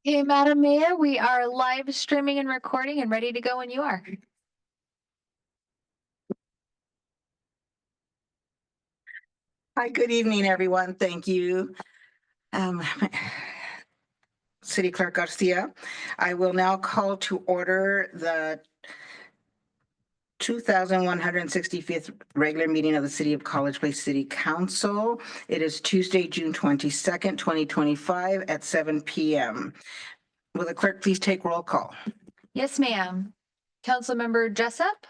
Okay, Madam Mayor, we are live streaming and recording and ready to go when you are. Hi, good evening, everyone. Thank you. City Clerk Garcia, I will now call to order the 2165th regular meeting of the City of College Place City Council. It is Tuesday, June 22nd, 2025 at 7 p.m. Will the clerk please take roll call? Yes, ma'am. Councilmember Jessup?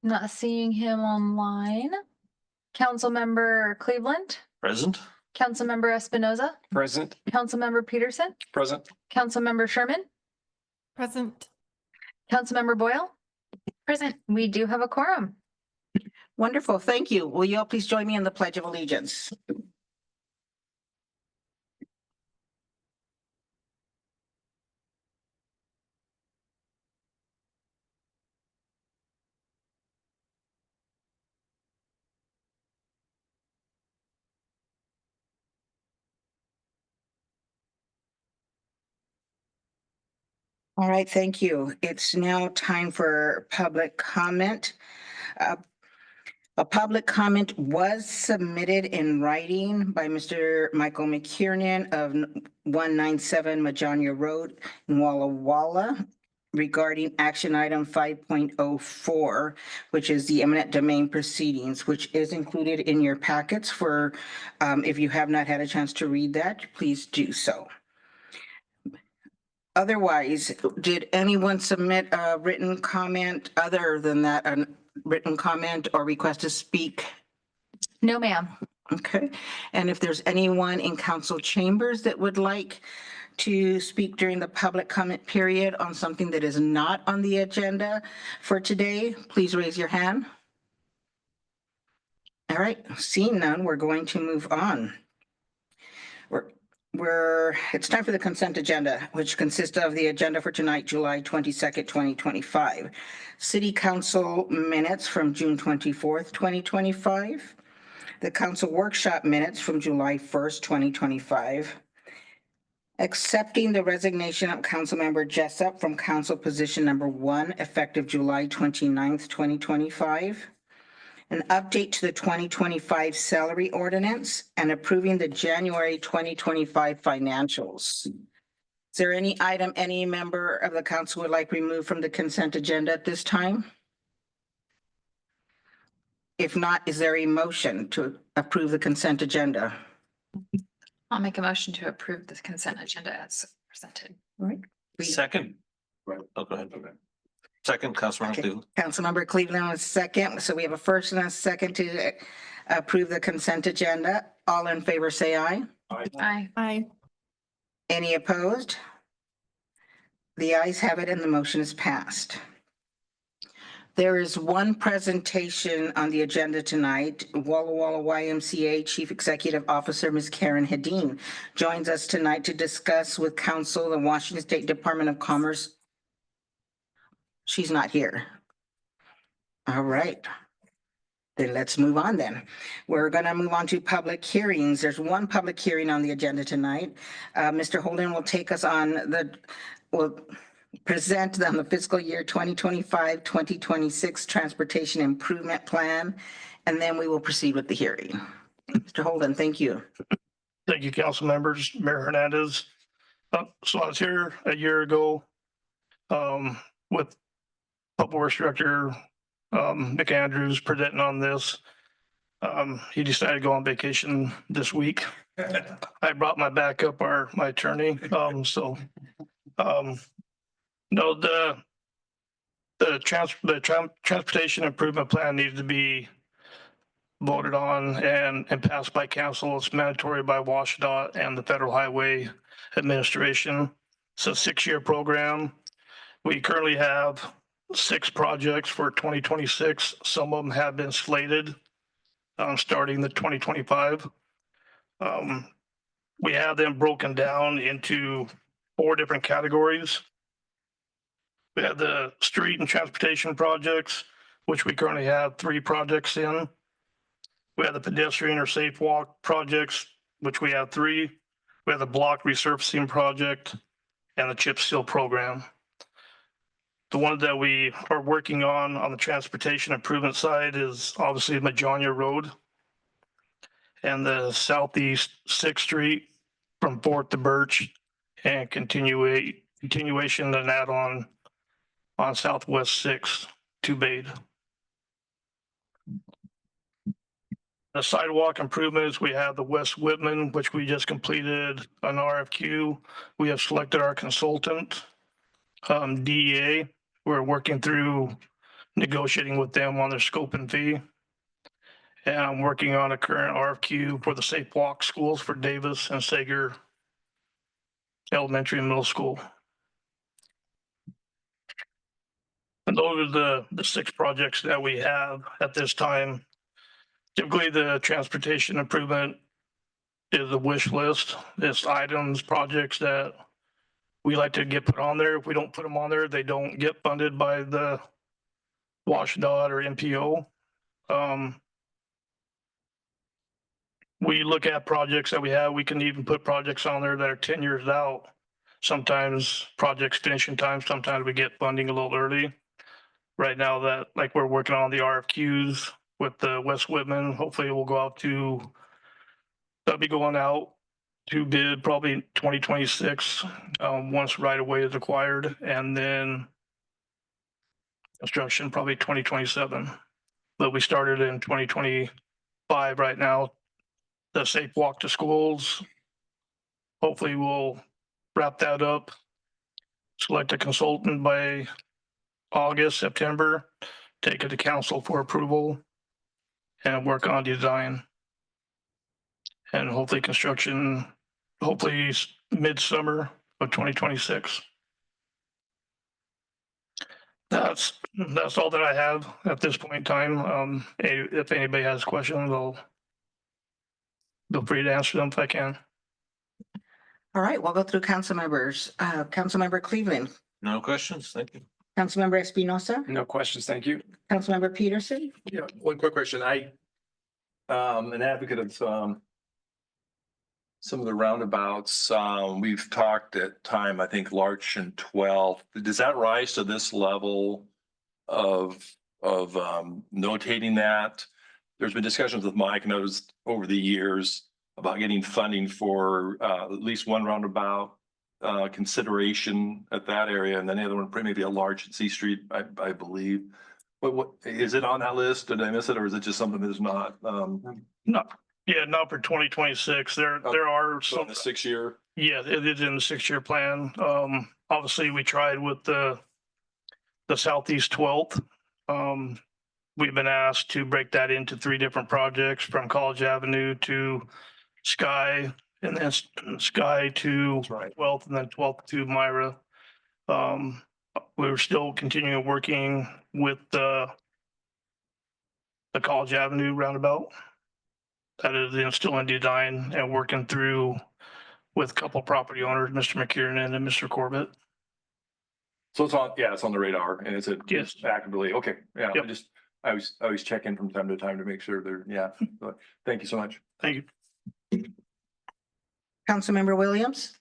Not seeing him online. Councilmember Cleveland? Present. Councilmember Espinoza? Present. Councilmember Peterson? Present. Councilmember Sherman? Present. Councilmember Boyle? Present. We do have a quorum. Wonderful. Thank you. Will you all please join me in the Pledge of Allegiance? All right, thank you. It's now time for public comment. A public comment was submitted in writing by Mr. Michael McKiernan of 197 Majania Road in Walla Walla regarding action item 5.04, which is the eminent domain proceedings, which is included in your packets for, if you have not had a chance to read that, please do so. Otherwise, did anyone submit a written comment other than that, a written comment or request to speak? No, ma'am. Okay. And if there's anyone in council chambers that would like to speak during the public comment period on something that is not on the agenda for today, please raise your hand. All right, seeing none, we're going to move on. It's time for the consent agenda, which consists of the agenda for tonight, July 22nd, 2025. City Council minutes from June 24th, 2025. The council workshop minutes from July 1st, 2025. Accepting the resignation of Councilmember Jessup from council position number 1, effective July 29th, 2025. An update to the 2025 salary ordinance and approving the January 2025 financials. Is there any item any member of the council would like removed from the consent agenda at this time? If not, is there a motion to approve the consent agenda? I'll make a motion to approve the consent agenda as presented. All right. Second. Right. Oh, go ahead. Second, Councilmember Okay. Cleveland. Councilmember Cleveland was second. So we have a first and a second to approve the consent agenda. All in favor, say aye. Aye. Aye. Any opposed? The ayes have it and the motion is passed. There is one presentation on the agenda tonight. Walla Walla YMCA Chief Executive Officer, Ms. Karen Hedin, joins us tonight to discuss with council the Washington State Department of Commerce. She's not here. All right. Then let's move on then. We're going to move on to public hearings. There's one public hearing on the agenda tonight. Mr. Holden will take us on will present on the fiscal year 2025-2026 Transportation Improvement Plan, and then we will proceed with the hearing. Mr. Holden, thank you. Thank you, council members. Mayor Hernandez. So I was here a year ago with Public Works Director Nick Andrews presenting on this. He decided to go on vacation this week. I brought my backup, my attorney. No, the transportation improvement plan needs to be voted on and passed by council. It's mandatory by WashDOT and the Federal Highway Administration. It's a 6-year program. We currently have 6 projects for 2026. Some of them have been slated starting the 2025. We have them broken down into 4 different categories. We have the street and transportation projects, which we currently have 3 projects in. We have the pedestrian or safe walk projects, which we have 3. We have the block resurfacing project and the chip seal program. The one that we are working on the transportation improvement side is obviously Majonia Road and the southeast 6th Street from 4th to Birch and continuation and add on Southwest 6th to Bade. The sidewalk improvements, we have the West Whitman, which we just completed an RFQ. We have selected our consultant, DEA. We're working through negotiating with them on their scope and fee. And I'm working on a current RFQ for the Safe Walk schools for Davis and Sager Elementary and Middle School. And those are the 6 projects that we have at this time. Typically, the transportation improvement is a wish list. It's items, projects that we like to get put on there. If we don't put them on there, they don't get funded by the WashDOT or MPO. We look at projects that we have. We can even put projects on there that are 10 years out. Sometimes projects finish in time. Sometimes we get funding a little early. Right now that like we're working on the RFQs with the West Whitman, hopefully we'll go out to, that'll be going out to bid probably 2026, once right away is acquired, and then construction probably 2027. But we started in 2025 right now. The Safe Walk to Schools. Hopefully we'll wrap that up. Select a consultant by August, September, take it to council for approval and work on design. And hopefully construction, hopefully midsummer of 2026. That's all that I have at this point in time. If anybody has questions, I'll feel free to answer them if I can. All right, we'll go through council members. Councilmember Cleveland, No questions? Thank you. Councilmember Espinosa, No questions, thank you. Councilmember Peterson. Yeah, one quick question. An advocate of some of the roundabouts, we've talked at time, I think Larch and 12. Does that rise to this level of notating that? There's been discussions with Mike, noticed over the years about getting funding for at least one roundabout consideration at that area, and then the other one maybe a Larch at C Street, I believe. What is it on that list? Did I miss it, or is it just something that is not? No, yeah, not for 2026. There are So some. the 6-year. Yeah, it is in the 6-year plan. Obviously, we tried with the Southeast 12th. We've been asked to break that into 3 different projects from College Avenue to Sky, and then Sky to That's right. 12th, and then 12th to Myra. We're still continuing working with the College Avenue roundabout. That is still in design and working through with a couple of property owners, Mr. McKiernan and Mr. Corbett. So it's on, yeah, it's on the radar, and it's Yes. actively, okay, yeah, Yep. I always check in from time to time to make sure they're, yeah, but thank you so much. Thank you. Councilmember Williams.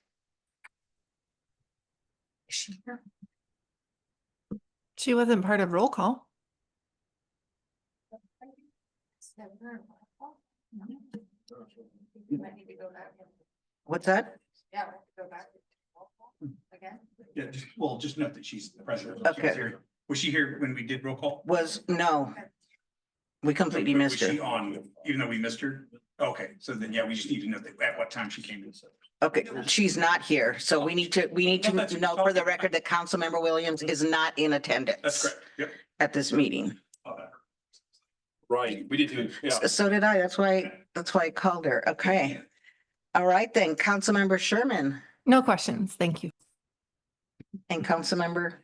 She wasn't part of roll call. What's that? Yeah, just note that she's present. She was Okay. here. Was she here when we did roll call? No. We completely missed Was she her. on, even though we missed her? Okay, so then, yeah, we just need to know that at what time she came in. Okay, she's not here, so we need to know for the record that Councilmember Williams is not in attendance. That's correct, yep. At this meeting. Right, we did too, yeah. So did I. That's why I called her. Okay. All right then, Councilmember Sherman No questions. Thank you. and Councilmember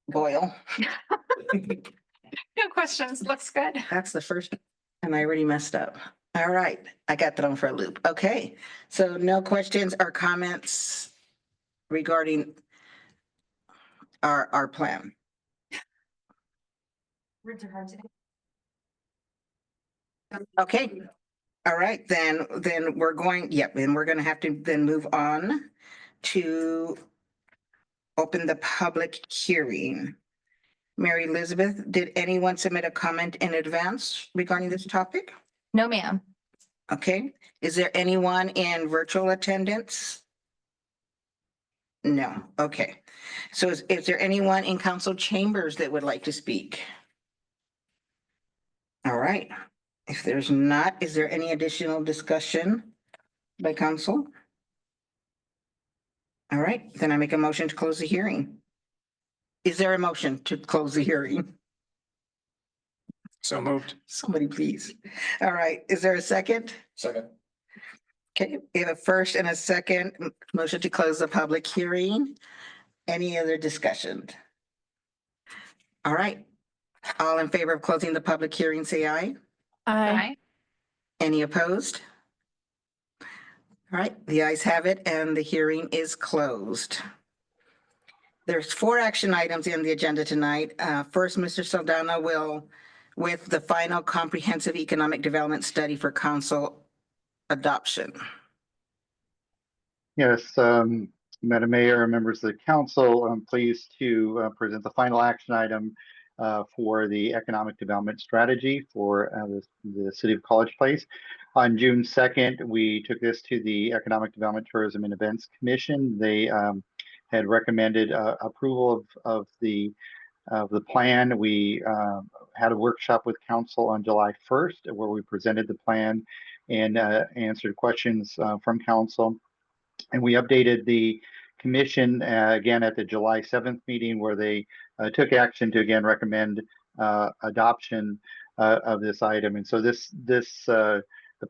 Boyle. No questions. Looks good. That's the first, and I already messed up. All right, I got that on for a loop. Okay, so no questions or comments regarding our plan. Okay, All right, then we're going, yep, and we're gonna have to then move on to open the public hearing. Mary Elizabeth, did anyone submit a comment in advance regarding this topic? No, ma'am. Okay, is there anyone in virtual attendance? No, okay. So is there anyone in council chambers that would like to speak? All right, if there's not, is there any additional discussion by council? All right, then I make a motion to close the hearing. Is there a motion to close the hearing? So moved. Somebody please. All right, is there a second? Second. Okay, we have a first and a second motion to close the public hearing. Any other discussion? All right, all in favor of closing the public hearing, say aye. Aye. Any opposed? All right, the ayes have it and the hearing is closed. There's 4 action items in the agenda tonight. First, Mr. Saldana will, with the final comprehensive economic development study for council adoption. Yes, Madam Mayor, members of the council, I'm pleased to present the final action item for the economic development strategy for the city of College Place. On June 2nd, we took this to the Economic Development, Tourism and Events Commission. They had recommended approval of the plan. We had a workshop with council on July 1st where we presented the plan and answered questions from council. And we updated the commission again at the July 7th meeting where they took action to again recommend adoption of this item. And so the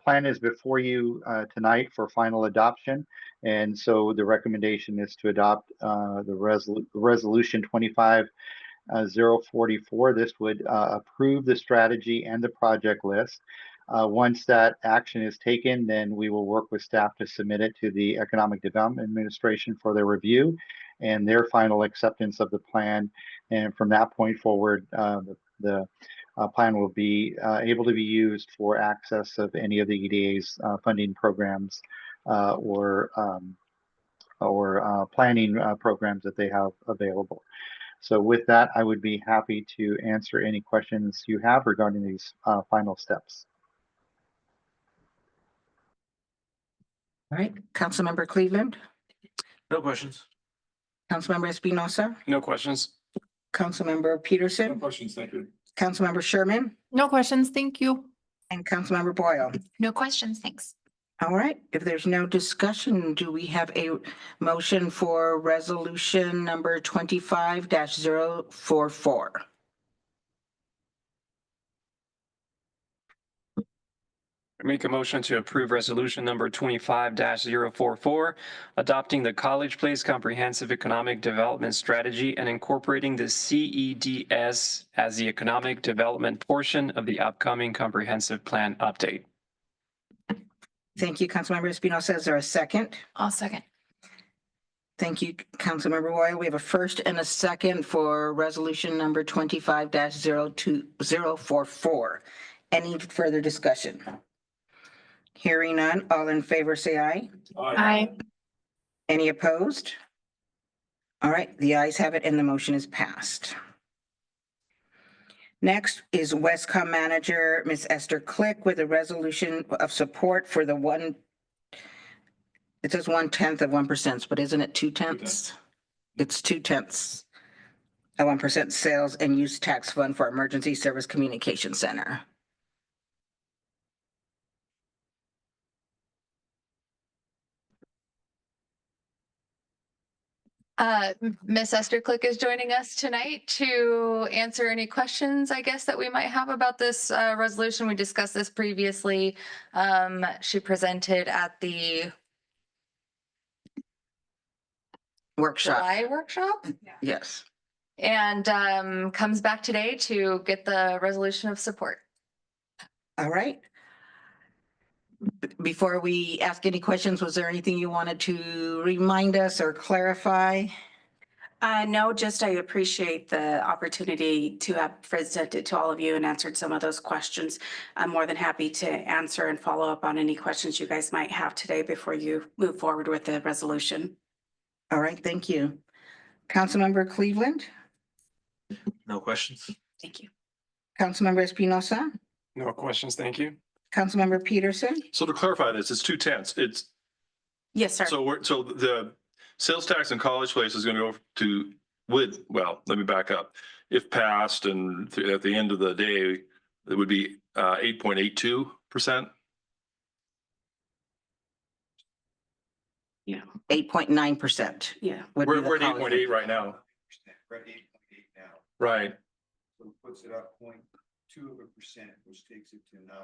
plan is before you tonight for final adoption. And so the recommendation is to adopt the resolution 25044. This would approve the strategy and the project list. Once that action is taken, then we will work with staff to submit it to the Economic Development Administration for their review and their final acceptance of the plan. And from that point forward, the plan will be able to be used for access of any of the EDA's funding programs or planning programs that they have available. So with that, I would be happy to answer any questions you have regarding these final steps. All right, Councilmember Cleveland, No questions. Councilmember Espinosa, No questions. Councilmember Peterson, questions, thank you. Councilmember Sherman, No questions. Thank you. and Councilmember Boyle. No questions, thanks. All right, if there's no discussion, do we have a motion for resolution number 25-044? Make a motion to approve resolution number 25-044, adopting the College Place Comprehensive Economic Development Strategy and incorporating the CEDS as the economic development portion of the upcoming comprehensive plan update. Thank you, Councilmember Espinosa. Is there a second? I'll second. Thank you, Councilmember Royal. We have a first and a second for resolution number 25-044. Any further discussion? Hearing none, all in favor say aye. Aye. Any opposed? All right, the ayes have it and the motion is passed. Next is Westcom Manager, Ms. Esther Click, with a resolution of support for the it says 1/10 of 1%, but isn't it 2/10? It's 2/10 of 1% sales and use tax fund for Emergency Service Communication Center. Miss Esther Click is joining us tonight to answer any questions, I guess, that we might have about this resolution. We discussed this previously. She presented at the Workshop, July workshop yes. and comes back today to get the resolution of support. All right. Before we ask any questions, was there anything you wanted to remind us or clarify? No, just I appreciate the opportunity to have presented to all of you and answered some of those questions. I'm more than happy to answer and follow up on any questions you guys might have today before you move forward with the resolution. All right, thank you. Councilmember Cleveland, No questions? Thank you. Councilmember Espinosa, No questions, thank you. Councilmember Peterson, So to clarify this, it's 2/10. It's, Yes, sir. so the sales tax in College Place is going to go to well, let me back up. If passed and at the end of the day, it would be 8.82%. 8.9%. Yeah. We're at 8.8 right now. We're at 8.8 now, Right. so it puts it up 0.2%, which takes it to 9.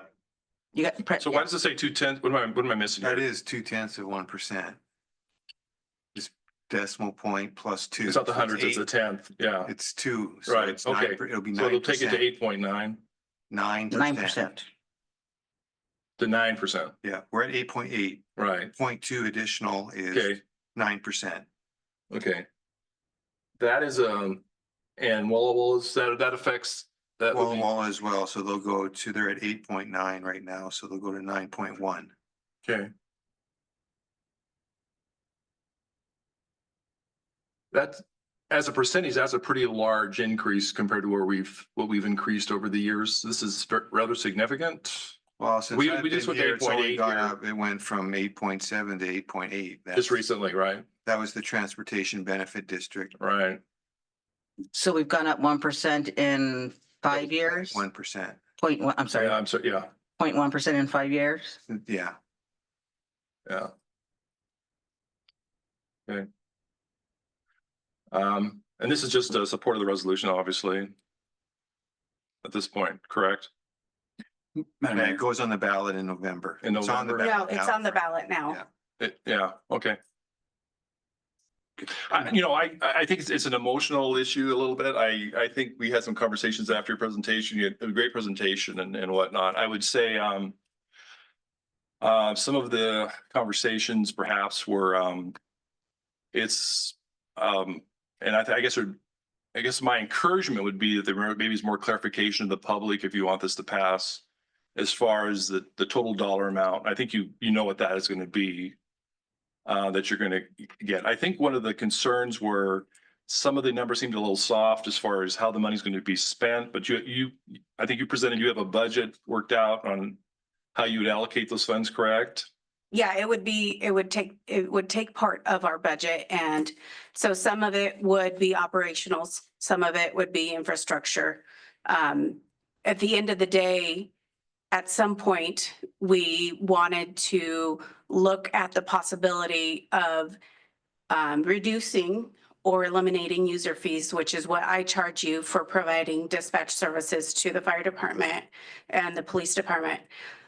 You got, So why does it say 2/10? What am I missing That here? is 0.2%. This decimal point plus 2. It's not the So hundreds, it's eight- a tenth. Yeah. It's 2. So Right. it's Okay. 9 it'll be So it'll take it to 9%. 8.9 9%. to 9%. Yeah, we're at 8.8. Right. 0.2 additional is Okay. 9%. Okay. That is, and Walla is that affects that would Walla be, Walla as well. So they're at 8.9 right now. So they'll go to 9.1. okay. That's, as a percentage, that's a pretty large increase compared to what we've increased over the years. This is rather significant. Well, since We I've just been went to here, it's only 8.8 gone here. up. It went from 8.7 to 8.8. Just recently, right? That was the Transportation Benefit District. Right. So we've gone up 1% in 5 years? 1%. Point one, I'm sorry, Yeah, I'm sorry. Yeah, 0.1% in 5 years? Yeah. yeah. Okay. And this is just a support of the resolution, obviously. At this point, correct? Madam And Mayor, it goes on the ballot in November. In It's on the November? No, ballot it's now. on the ballot now. Yeah. Yeah, okay. I think it's an emotional issue a little bit. I think we had some conversations after your presentation. You had a great presentation and whatnot. I would say, some of the conversations perhaps were, and I guess my encouragement would be that there maybe is more clarification to the public if you want this to pass as far as the total dollar amount. I think you know what that is going to be, that you're going to get. I think one of the concerns were some of the numbers seemed a little soft as far as how the money's going to be spent, but I think you have a budget worked out on how you would allocate those funds, correct? Yeah, it would take part of our budget. And so some of it would be operationals, some of it would be infrastructure. At the end of the day, at some point, we wanted to look at the possibility of reducing or eliminating user fees, which is what I charge you for providing dispatch services to the fire department and the police department.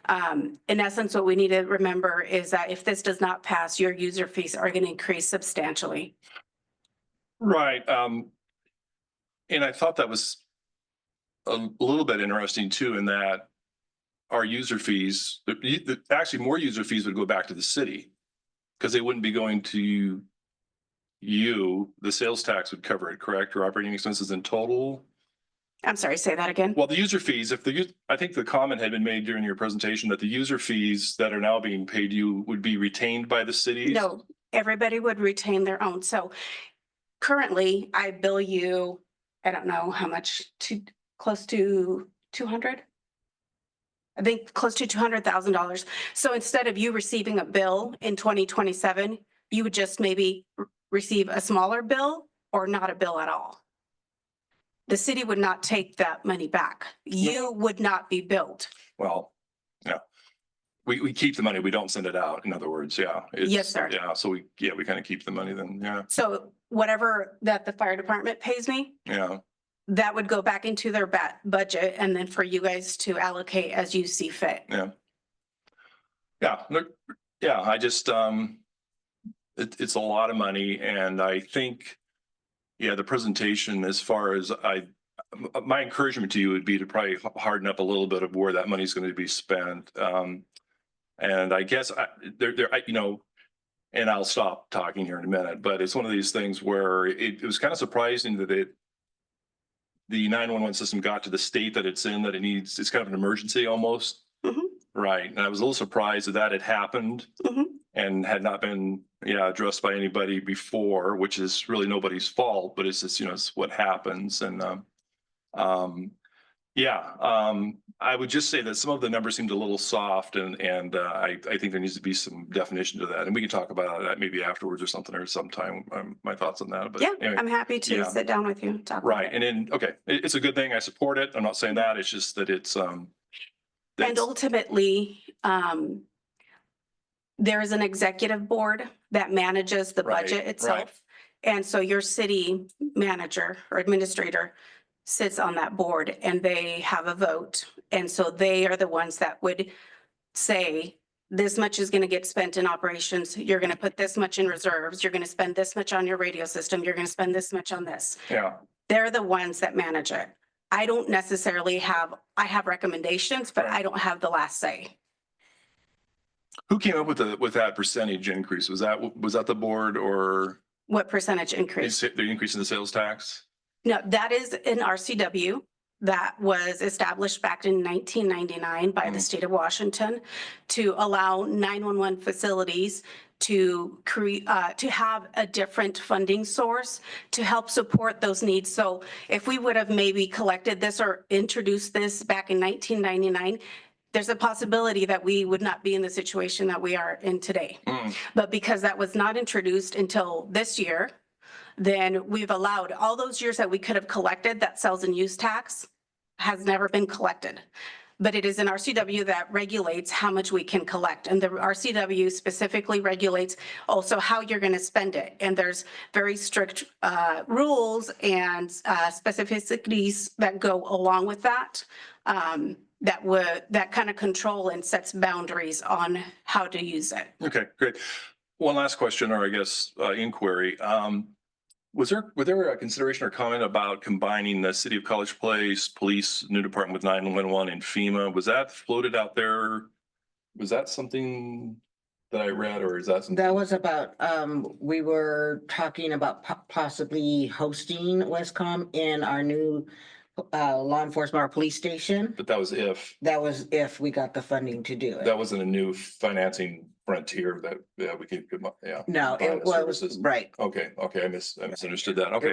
In essence, what we need to remember is that if this does not pass, your user fees are going to increase substantially. Right. And I thought that was a little bit interesting too, in that our user fees, actually more user fees would go back to the city because they wouldn't be going to you. The sales tax would cover it, correct? Your operating expenses in total. I'm sorry, say that again. Well, the user fees, I think the comment had been made during your presentation that the user fees that are now being paid you would be retained by the cities. No, everybody would retain their own. So currently I bill you, I don't know how much, close to 200. I think close to $200,000. So instead of you receiving a bill in 2027, you would just maybe receive a smaller bill or not a bill at all. The city would not take that money back. You would not be billed. Well, yeah. We keep the money. We don't send it out. In other words, yeah. Yes, sir. Yeah. So we kind of keep the money then. Yeah. So whatever that the fire department pays me, Yeah. that would go back into their budget and then for you guys to allocate as you see fit. Yeah. Yeah. Look, yeah. I just, it's a lot of money. And I think, yeah, the presentation, as far as my encouragement to you would be to probably harden up a little bit of where that money is going to be spent. And I guess and I'll stop talking here in a minute, but it's one of these things where it was kind of surprising that the 911 system got to the state that it's in, that it's kind of an emergency almost. Mhm. Right. And I was a little surprised that had happened Mhm. and had not been, addressed by anybody before, which is really nobody's fault, but it's just, it's what happens. And, I would just say that some of the numbers seemed a little soft and I think there needs to be some definition to that. And we can talk about that maybe afterwards or something or sometime, my thoughts on that. But Yeah, anyway. I'm happy to yeah. sit down with you and talk. about Right. it. And then, okay, it's a good thing. I support it. I'm not saying that. It's just that it's, And that's- ultimately, there is an executive board that manages the Right, budget right. itself. And so your city manager or administrator sits on that board and they have a vote. And so they are the ones that would say, this much is going to get spent in operations. You're going to put this much in reserves. You're going to spend this much on your radio system. You're going to spend this much on this. yeah. They're the ones that manage it. I don't necessarily I have recommendations, but I don't have the last say. Who came up with that percentage increase? Was that the board or What percentage increase? the increase in the sales tax? No, that is an RCW that was established back in 1999 by the state of Washington to allow 911 facilities to have a different funding source to help support those needs. So if we would have maybe collected this or introduced this back in 1999, there's a possibility that we would not be in the situation that we are in today. But because that was not introduced until this year, then we've allowed all those years that we could have collected that sales and use tax has never been collected. But it is an RCW that regulates how much we can collect. And the RCW specifically regulates also how you're going to spend it. And there's very strict rules and specificities that go along with that. That kind of control and sets boundaries on how to use it. Okay, great. One last question, or I guess inquiry. Was there a consideration or comment about combining the City of College Place Police New Department with 911 and FEMA? Was that floated out there? Was that something that I read, or is that something? That was about, we were talking about possibly hosting Westcom in our new law enforcement, our police station. But that was if. That was if we got the funding to do it. That wasn't a new financing frontier that we could, No, combine it the was, services. right. Okay, I misunderstood that. Okay.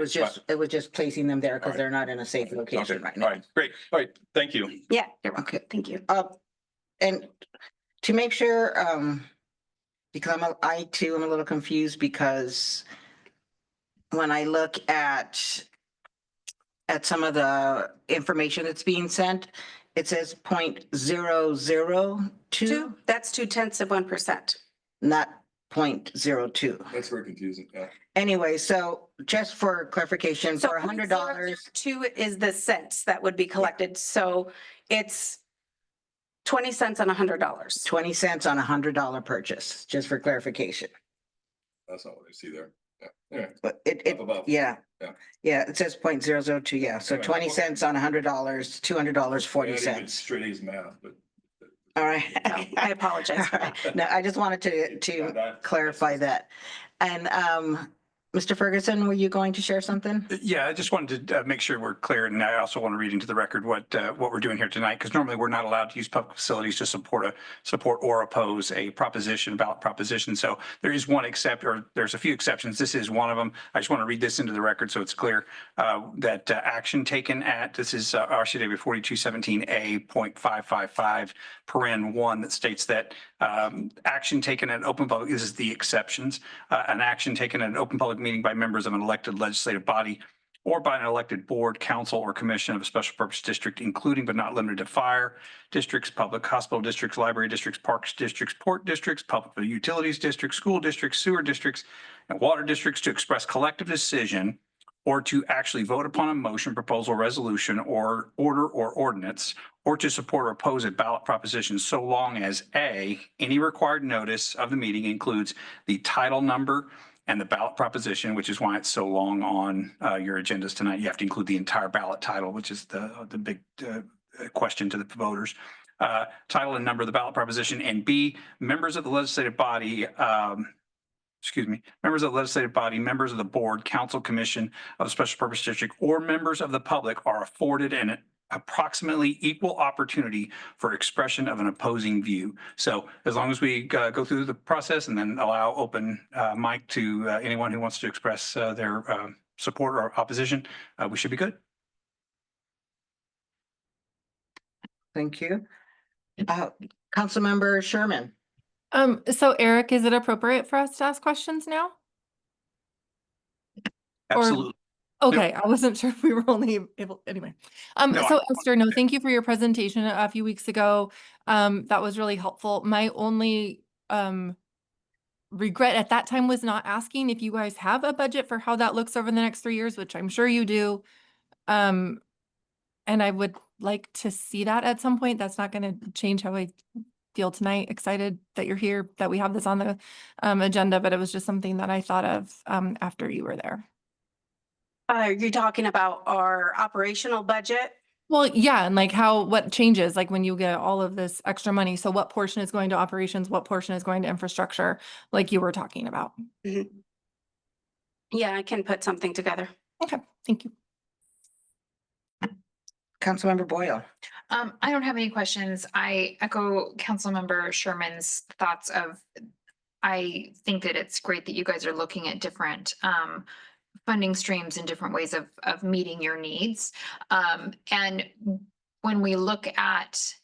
It was just placing them there because Alright. they're not in a safe Okay, location right all now. right, great. All right, thank you. Yeah, you're welcome. Okay. Thank you. And to make sure, because I too am a little confused because when I look at some of the information that's being sent, it says 0.002, That's 0.2%. not 0.02. That's very confusing, yeah. Anyway, so just for clarification, So for $100, 2 is the cents that would be collected. So it's 20 cents on $100. 20 cents on $100 purchase, just for clarification. That's not what I see there. Yeah, anyway. But it, Up above. yeah. Yeah. Yeah, it says 0.002, yeah. So Anyway, 20 okay. cents on $100, $200, 40 I didn't even cents. Straight A's math, but. No, All right. I apologize for that. No, I just wanted Yeah, to that- clarify that. And Mr. Ferguson, were you going to share something? Yeah, I just wanted to make sure we're clear, and I also want to read into the record what we're doing here tonight, because normally we're not allowed to use public facilities to support or oppose a ballot proposition. So there is there's a few exceptions. This is one of them. I just want to read this into the record so it's clear that action taken at, this is RCW 4217A.555 paren 1 that states that action taken at open public, this is the exceptions, an action taken at an open public meeting by members of an elected legislative body or by an elected board, council, or commission of a special purpose district, including but not limited to fire districts, public hospital districts, library districts, parks districts, port districts, public utilities districts, school districts, sewer districts, and water districts to express collective decision or to actually vote upon a motion, proposal, resolution, or order or ordinance, or to support or oppose a ballot proposition so long as A, any required notice of the meeting includes the title number and the ballot proposition, which is why it's so long on your agendas tonight. You have to include the entire ballot title, which is the big question to the voters. Title and number of the ballot proposition, and B, members of the legislative body members of the legislative body, members of the board, council, commission of the special purpose district, or members of the public are afforded an approximately equal opportunity for expression of an opposing view. So as long as we go through the process and then allow open mic to anyone who wants to express their support or opposition, we should be good. Thank you. Councilmember Sherman. So Eric, is it appropriate for us to ask questions now? Absolutely. Okay, I wasn't sure if we were only able, anyway. No, So Esther, no, thank you for your presentation a few weeks ago. That was really helpful. My only regret at that time was not asking if you guys have a budget for how that looks over the next 3 years, which I'm sure you do. And I would like to see that at some point. That's not going to change how I feel tonight. Excited that you're here, that we have this on the agenda, but it was just something that I thought of after you were there. Are you talking about our operational budget? Well, yeah, and like what changes, like when you get all of this extra money. So what portion is going to operations? What portion is going to infrastructure, like you were talking about? Mhm. Yeah, I can put something together. Okay, thank you. Councilmember Boyle. I don't have any questions. I echo Councilmember Sherman's thoughts of, I think that it's great that you guys are looking at different funding streams and different ways of meeting your needs. And when we look at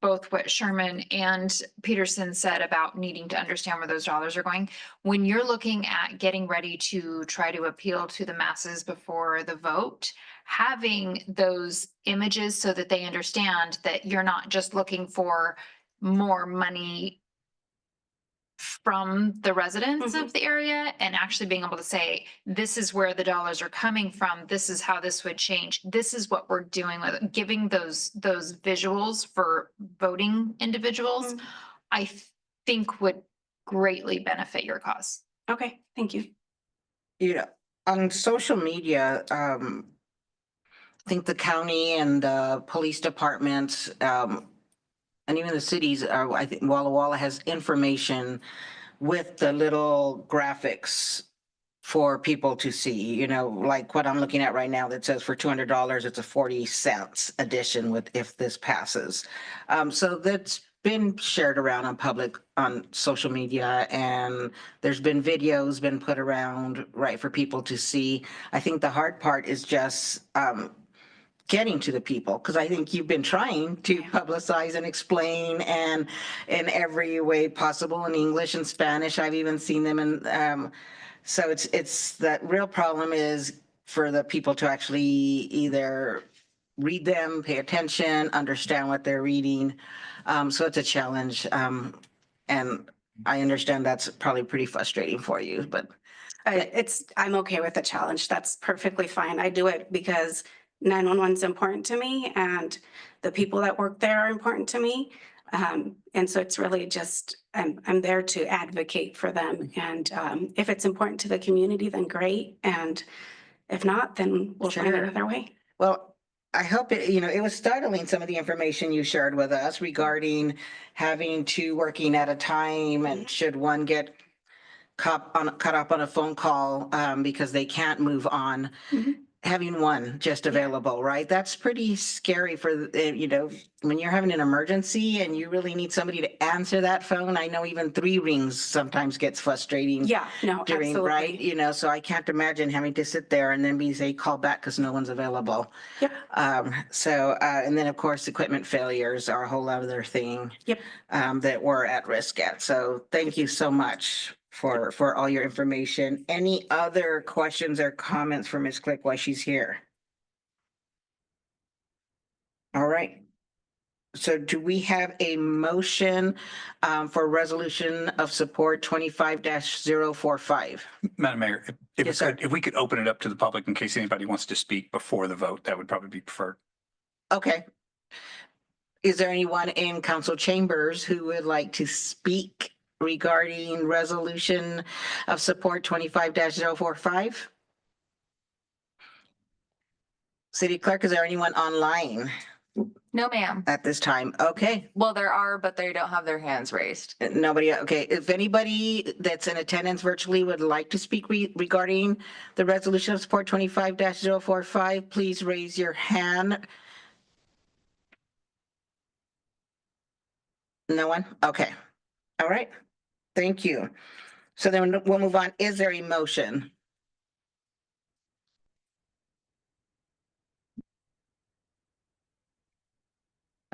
both what Sherman and Peterson said about needing to understand where those dollars are going, when you're looking at getting ready to try to appeal to the masses before the vote, having those images so that they understand that you're not just looking for more money from the residents of the area, and actually being able to say, this is where the dollars are coming from, this is how this would change, this is what we're doing with it. Giving those visuals for voting individuals, I think would greatly benefit your cause. Okay, thank you. You know, on social media, I think the county and the police departments, and even the cities are, I think Walla Walla has information with the little graphics for people to see, you know, like what I'm looking at right now that says for $200, it's a 40 cents edition with if this passes. So that's been shared around on social media, and there's been videos been put around, right, for people to see. I think the hard part is just getting to the people, because I think you've been trying to publicize and explain and in every way possible in English and Spanish. I've even seen them in, so it's that real problem is for the people to actually either read them, pay attention, understand what they're reading. So it's a challenge. And I understand that's probably pretty frustrating for you, but I'm okay with the challenge. That's perfectly fine. I do it because 911 is important to me and the people that work there are important to me. And so it's really just, I'm there to advocate for them. And if it's important to the community, then great. And if not, then we'll find another way. well, I hope it, you know, it was startling, some of the information you shared with us regarding having two working at a time, and should one get cut up on a phone call because they can't move on. Having one just available, right? That's pretty scary for, you know, when you're having an emergency and you really need somebody to answer that phone. I know even 3 rings sometimes gets frustrating. Yeah, no, During, right? absolutely. You know, so I can't imagine having to sit there and then be say, call back because no one's available. Yep. And then of course, equipment failures are a whole other thing. Yep. That we're at risk at. So thank you so much for all your information. Any other questions or comments for Ms. Click while she's here? All right. So do we have a motion for resolution of support 25-045? Madam Mayor, if Yes, sir. if we could open it up to the public in case anybody wants to speak before the vote, that would probably be preferred. Okay. Is there anyone in council chambers who would like to speak regarding resolution of support 25-045? City Clerk, is there anyone online No, ma'am. at this time? Okay, Well, there are, but they don't have their hands raised. nobody, okay. If anybody that's in attendance virtually would like to speak regarding the resolution of support 25-045, please raise your hand. No one? Okay. All right. Thank you. So then we'll move on. Is there a motion?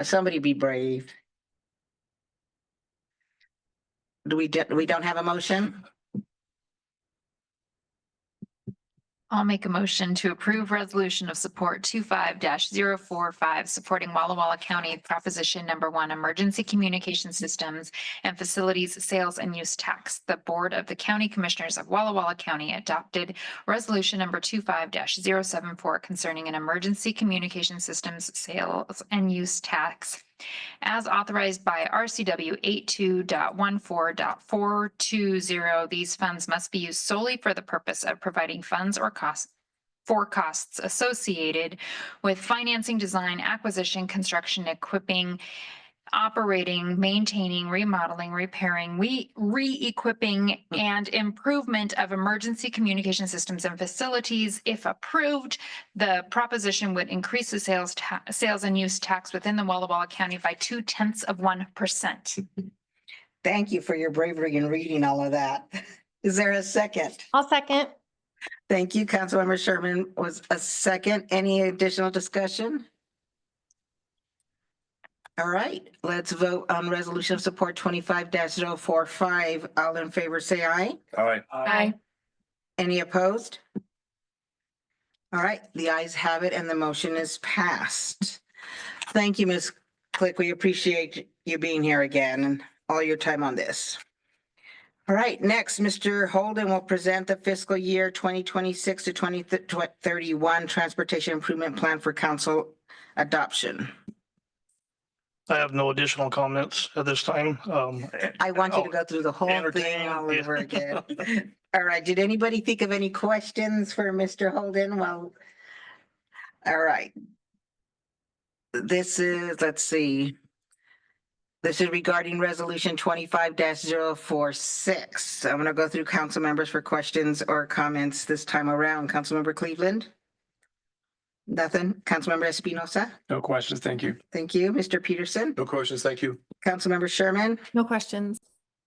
Somebody be brave. We don't have a motion? I'll make a motion to approve resolution of support 25-045, supporting Walla Walla County Proposition Number 1, Emergency Communication Systems and Facilities Sales and Use Tax. The Board of the County Commissioners of Walla Walla County adopted resolution number 25-074 concerning an emergency communication systems sales and use tax as authorized by RCW 82.14.420. These funds must be used solely for the purpose of providing funds or costs associated with financing, design, acquisition, construction, equipping, operating, maintaining, remodeling, repairing, re-equipping, and improvement of emergency communication systems and facilities. If approved, the proposition would increase the sales and use tax within the Walla Walla County by 0.2%. Thank you for your bravery in reading all of that. Is there a second? I'll second. Thank you. Councilmember Sherman was a second. Any additional discussion? All right, let's vote on resolution of support 25-045. All in favor, say aye. All right. Aye. Any opposed? All right, the ayes have it and the motion is passed. Thank you, Ms. Click. We appreciate you being here again and all your time on this. All right, next, Mr. Holden will present the fiscal year 2026 to 2031 Transportation Improvement Plan for council adoption. I have no additional comments at this time. I want you to go through the whole thing Entertain, all yeah. over again. All right, did anybody think of any questions for Mr. Holden? Well, all right. This is, let's see. This is regarding resolution 25-046. I'm gonna go through council members for questions or comments this time around. Councilmember Cleveland? Nothing. Councilmember Espinosa? No questions. Thank you. Thank you. Mr. Peterson? No questions. Thank you. Councilmember Sherman? No questions.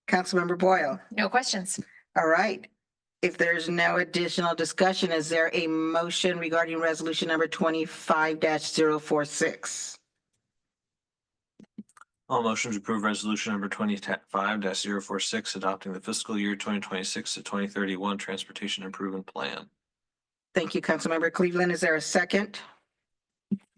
Councilmember Boyle? No questions. All right. If there's no additional discussion, is there a motion regarding resolution number 25-046? All motion to approve resolution number 25-046, adopting the fiscal year 2026 to 2031 Transportation Improvement Plan. Thank you, Councilmember Cleveland. Is there a second?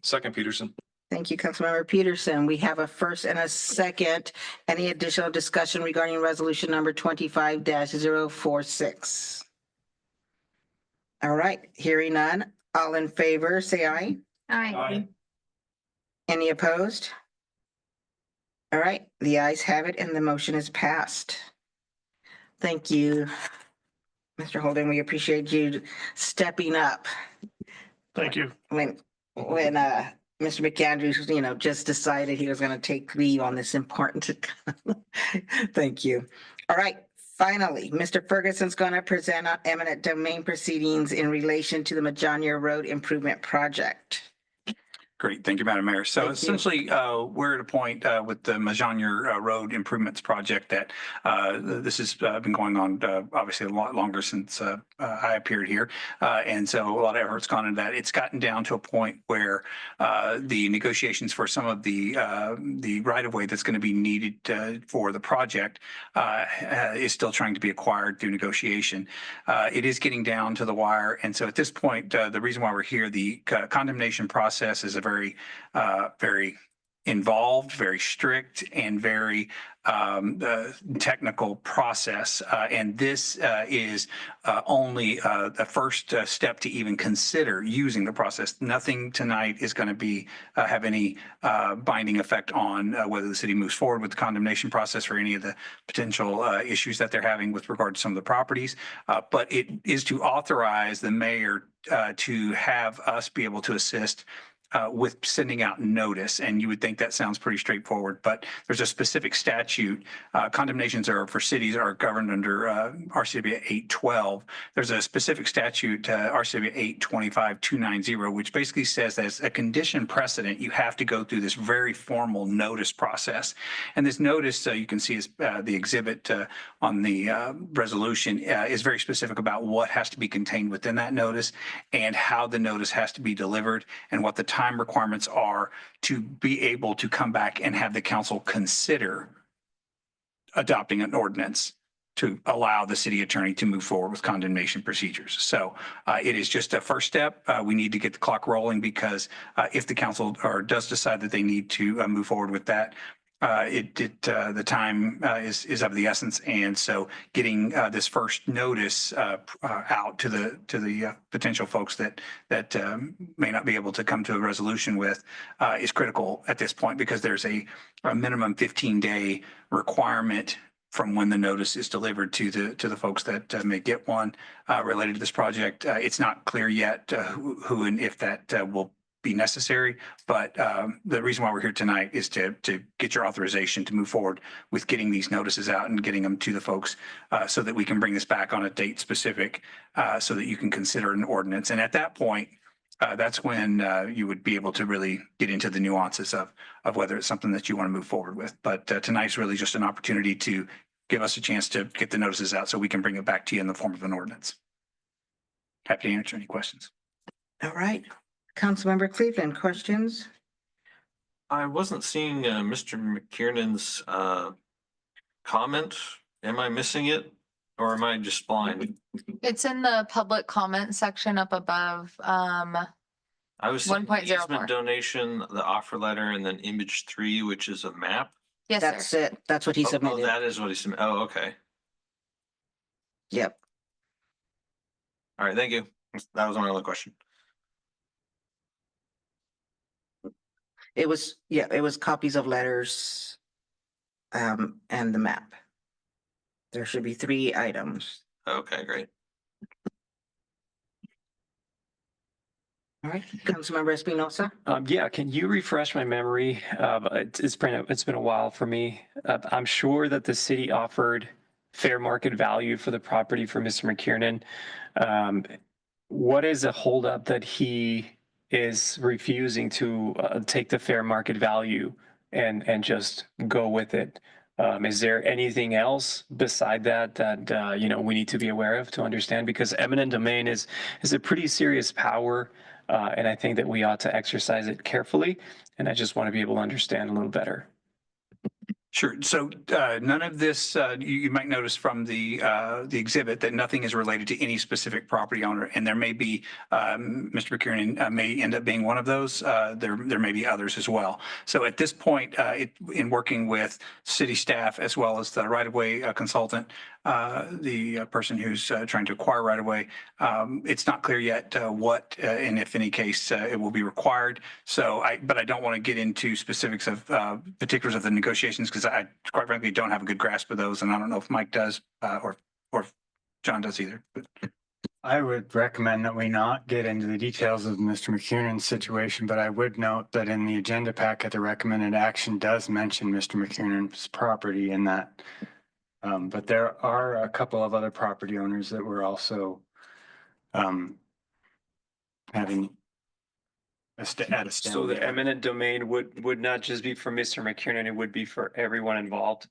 Second, Peterson. Thank you, Councilmember Peterson. We have a first and a second. Any additional discussion regarding resolution number 25-046? All right, hearing none. All in favor, say aye. Aye. Any opposed? All right, the ayes have it and the motion is passed. Thank you, Mr. Holden. We appreciate you stepping up Thank you. when Mr. McAndrews, just decided he was going to take leave on this important. Thank you. All right. Finally, Mr. Ferguson's going to present on eminent domain proceedings in relation to the Majania Road Improvement Project. Great. Thank you, Madam Mayor. So Thank you. essentially, we're at a point with the Majania Road Improvements Project that this has been going on obviously a lot longer since I appeared here. And so a lot of effort's gone into that. It's gotten down to a point where the negotiations for some of the right of way that's going to be needed for the project is still trying to be acquired through negotiation. It is getting down to the wire. And so at this point, the reason why we're here, the condemnation process is a very involved, very strict, and very technical process. And this is only the first step to even consider using the process. Nothing tonight is going to be have any binding effect on whether the city moves forward with the condemnation process or any of the potential issues that they're having with regard to some of the properties. But it is to authorize the mayor to have us be able to assist with sending out notice. And you would think that sounds pretty straightforward, but there's a specific statute. Condemnations are for cities are governed under RCW 812. There's a specific statute, RCW 825-290, which basically says that as a condition precedent, you have to go through this very formal notice process. And this notice, you can see is the exhibit on the resolution is very specific about what has to be contained within that notice and how the notice has to be delivered and what the time requirements are to be able to come back and have the council consider adopting an ordinance to allow the city attorney to move forward with condemnation procedures. So it is just a first step. We need to get the clock rolling because if the council does decide that they need to move forward with that, the time is of the essence. And so getting this first notice out to the potential folks that may not be able to come to a resolution with is critical at this point because there's a minimum 15-day requirement from when the notice is delivered to the folks that may get one related to this project. It's not clear yet who and if that will be necessary, but the reason why we're here tonight is to get your authorization to move forward with getting these notices out and getting them to the folks so that we can bring this back on a date specific so that you can consider an ordinance. And at that point, that's when you would be able to really get into the nuances of whether it's something that you want to move forward with. But tonight's really just an opportunity to give us a chance to get the notices out so we can bring it back to you in the form of an ordinance. Happy to answer any questions. All right. Councilmember Cleveland, questions? I wasn't seeing Mr. McKiernan's comment. Am I missing it or am I just blind? It's in the public comment section up above. I was seeing the 1.04. easement donation, the offer letter, and then image 3, which is a map. Yes, That's sir. it. That's what he Oh, submitted. that is what he submitted. Oh, okay. Yep. All right, thank you. That was my only question. It was copies of letters and the map. There should be 3 items. Okay, great. All right, Councilmember Espinosa? Yeah, can you refresh my memory? It's been a while for me. I'm sure that the city offered fair market value for the property for Mr. McKiernan. What is a holdup that he is refusing to take the fair market value and just go with it? Is there anything else beside that we need to be aware of to understand? Because eminent domain is a pretty serious power, and I think that we ought to exercise it carefully. And I just want to be able to understand a little better. Sure. So none of this, you might notice from the exhibit that nothing is related to any specific property owner. And there may be, Mr. McKiernan may end up being one of those. There may be others as well. So at this point, in working with city staff as well as the right-of-way consultant, the person who's trying to acquire right-of-way, it's not clear yet what and if any case it will be required. So but I don't want to get into specifics of particulars of the negotiations because I quite frankly don't have a good grasp of those, and I don't know if Mike does or if John does either. But I would recommend that we not get into the details of Mr. McKiernan's situation, but I would note that in the agenda packet, the recommended action does mention Mr. McKiernan's property in that. But there are a couple of other property owners that were also having at a So standstill. the eminent domain would not just be for Mr. McKiernan, it would be for everyone involved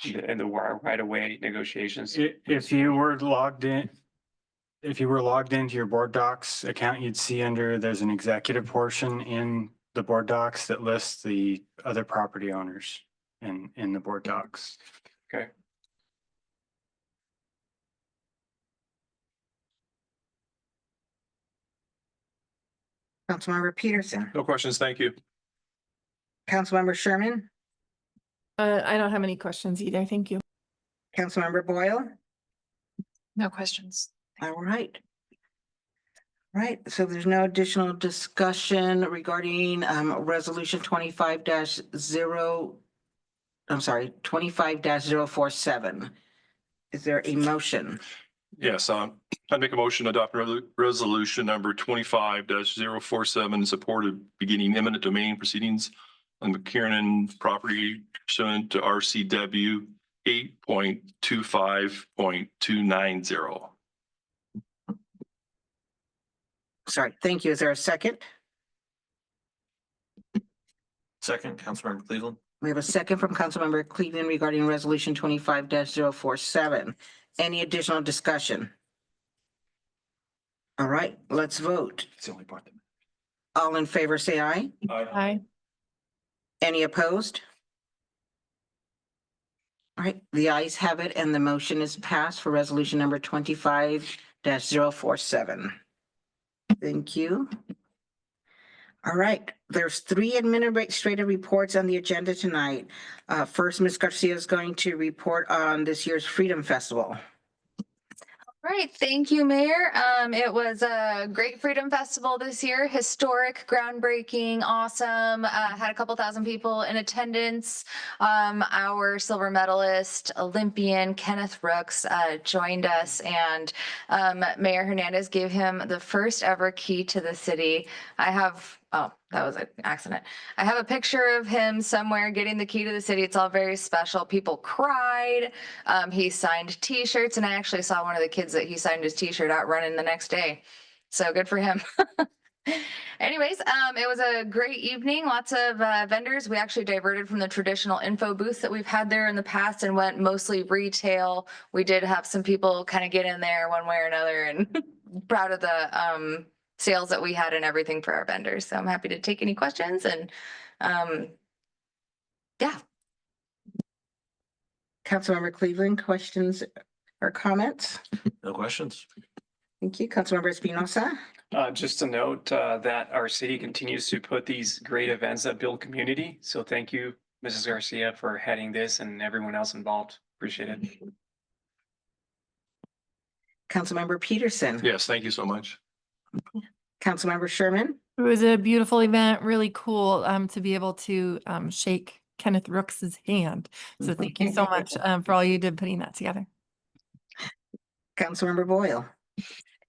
in the right-of-way negotiations. If you were logged in, if you were logged into your board docs account, you'd see there's an executive portion in the board docs that lists the other property owners in the board docs. Okay. Councilmember Peterson? No questions. Thank you. Councilmember Sherman? I don't have any questions either. Thank you. Councilmember Boyle? No questions. All right. Right, so there's no additional discussion regarding resolution 25-047. Is there a motion? Yes, I make a motion to adopt resolution number 25-047 supported beginning eminent domain proceedings on McKiernan property pursuant to RCW 8.25.290. Sorry, thank you. Is there a second? Second, Councilmember Cleveland. We have a second from Councilmember Cleveland regarding resolution 25-047. Any additional discussion? All right, let's vote. It's the only part that. All in favor, say aye. Aye. Any opposed? All right, the ayes have it and the motion is passed for resolution number 25-047. Thank you. All right, there's 3 administrative reports on the agenda tonight. First, Ms. Garcia is going to report on this year's Freedom Festival. Right, thank you, Mayor. It was a great Freedom Festival this year, historic, groundbreaking, awesome. Had a couple thousand people in attendance. Our silver medalist, Olympian Kenneth Rooks joined us, and Mayor Hernandez gave him the first ever key to the city. Oh, that was an accident. I have a picture of him somewhere getting the key to the city. It's all very special. People cried. He signed T-shirts, and I actually saw one of the kids that he signed his T-shirt out running the next day. So good for him. Anyways, it was a great evening. Lots of vendors. We actually diverted from the traditional info booth that we've had there in the past and went mostly retail. We did have some people kind of get in there one way or another, and proud of the sales that we had and everything for our vendors. So I'm happy to take any questions, and yeah. Councilmember Cleveland, questions or comments? No questions. Thank you. Councilmember Espinosa. Just to note that our city continues to put these great events that build community. So thank you, Mrs. Garcia, for heading this and everyone else involved. Appreciate it. Councilmember Peterson. Yes, thank you so much. Councilmember Sherman. It was a beautiful event, really cool to be able to shake Kenneth Rooks's hand. So thank you so much for all you did putting that together. Councilmember Boyle.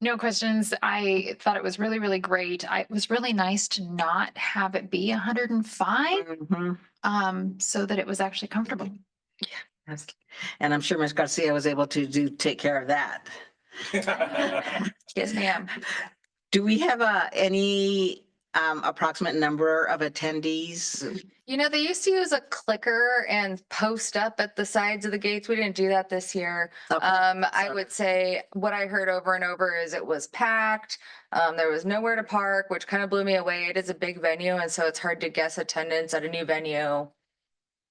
No questions. I thought it was really, really great. It was really nice to not have it be 105, so that it was actually comfortable. Yes. And I'm sure Ms. Garcia was able to take care of that. Yes, ma'am. Do we have any approximate number of attendees? You know, they used to use a clicker and post up at the sides of the gates. We didn't do that this year. Okay. I would say what I heard over and over is it was packed. There was nowhere to park, which kind of blew me away. It is a big venue, and so it's hard to guess attendance at a new venue.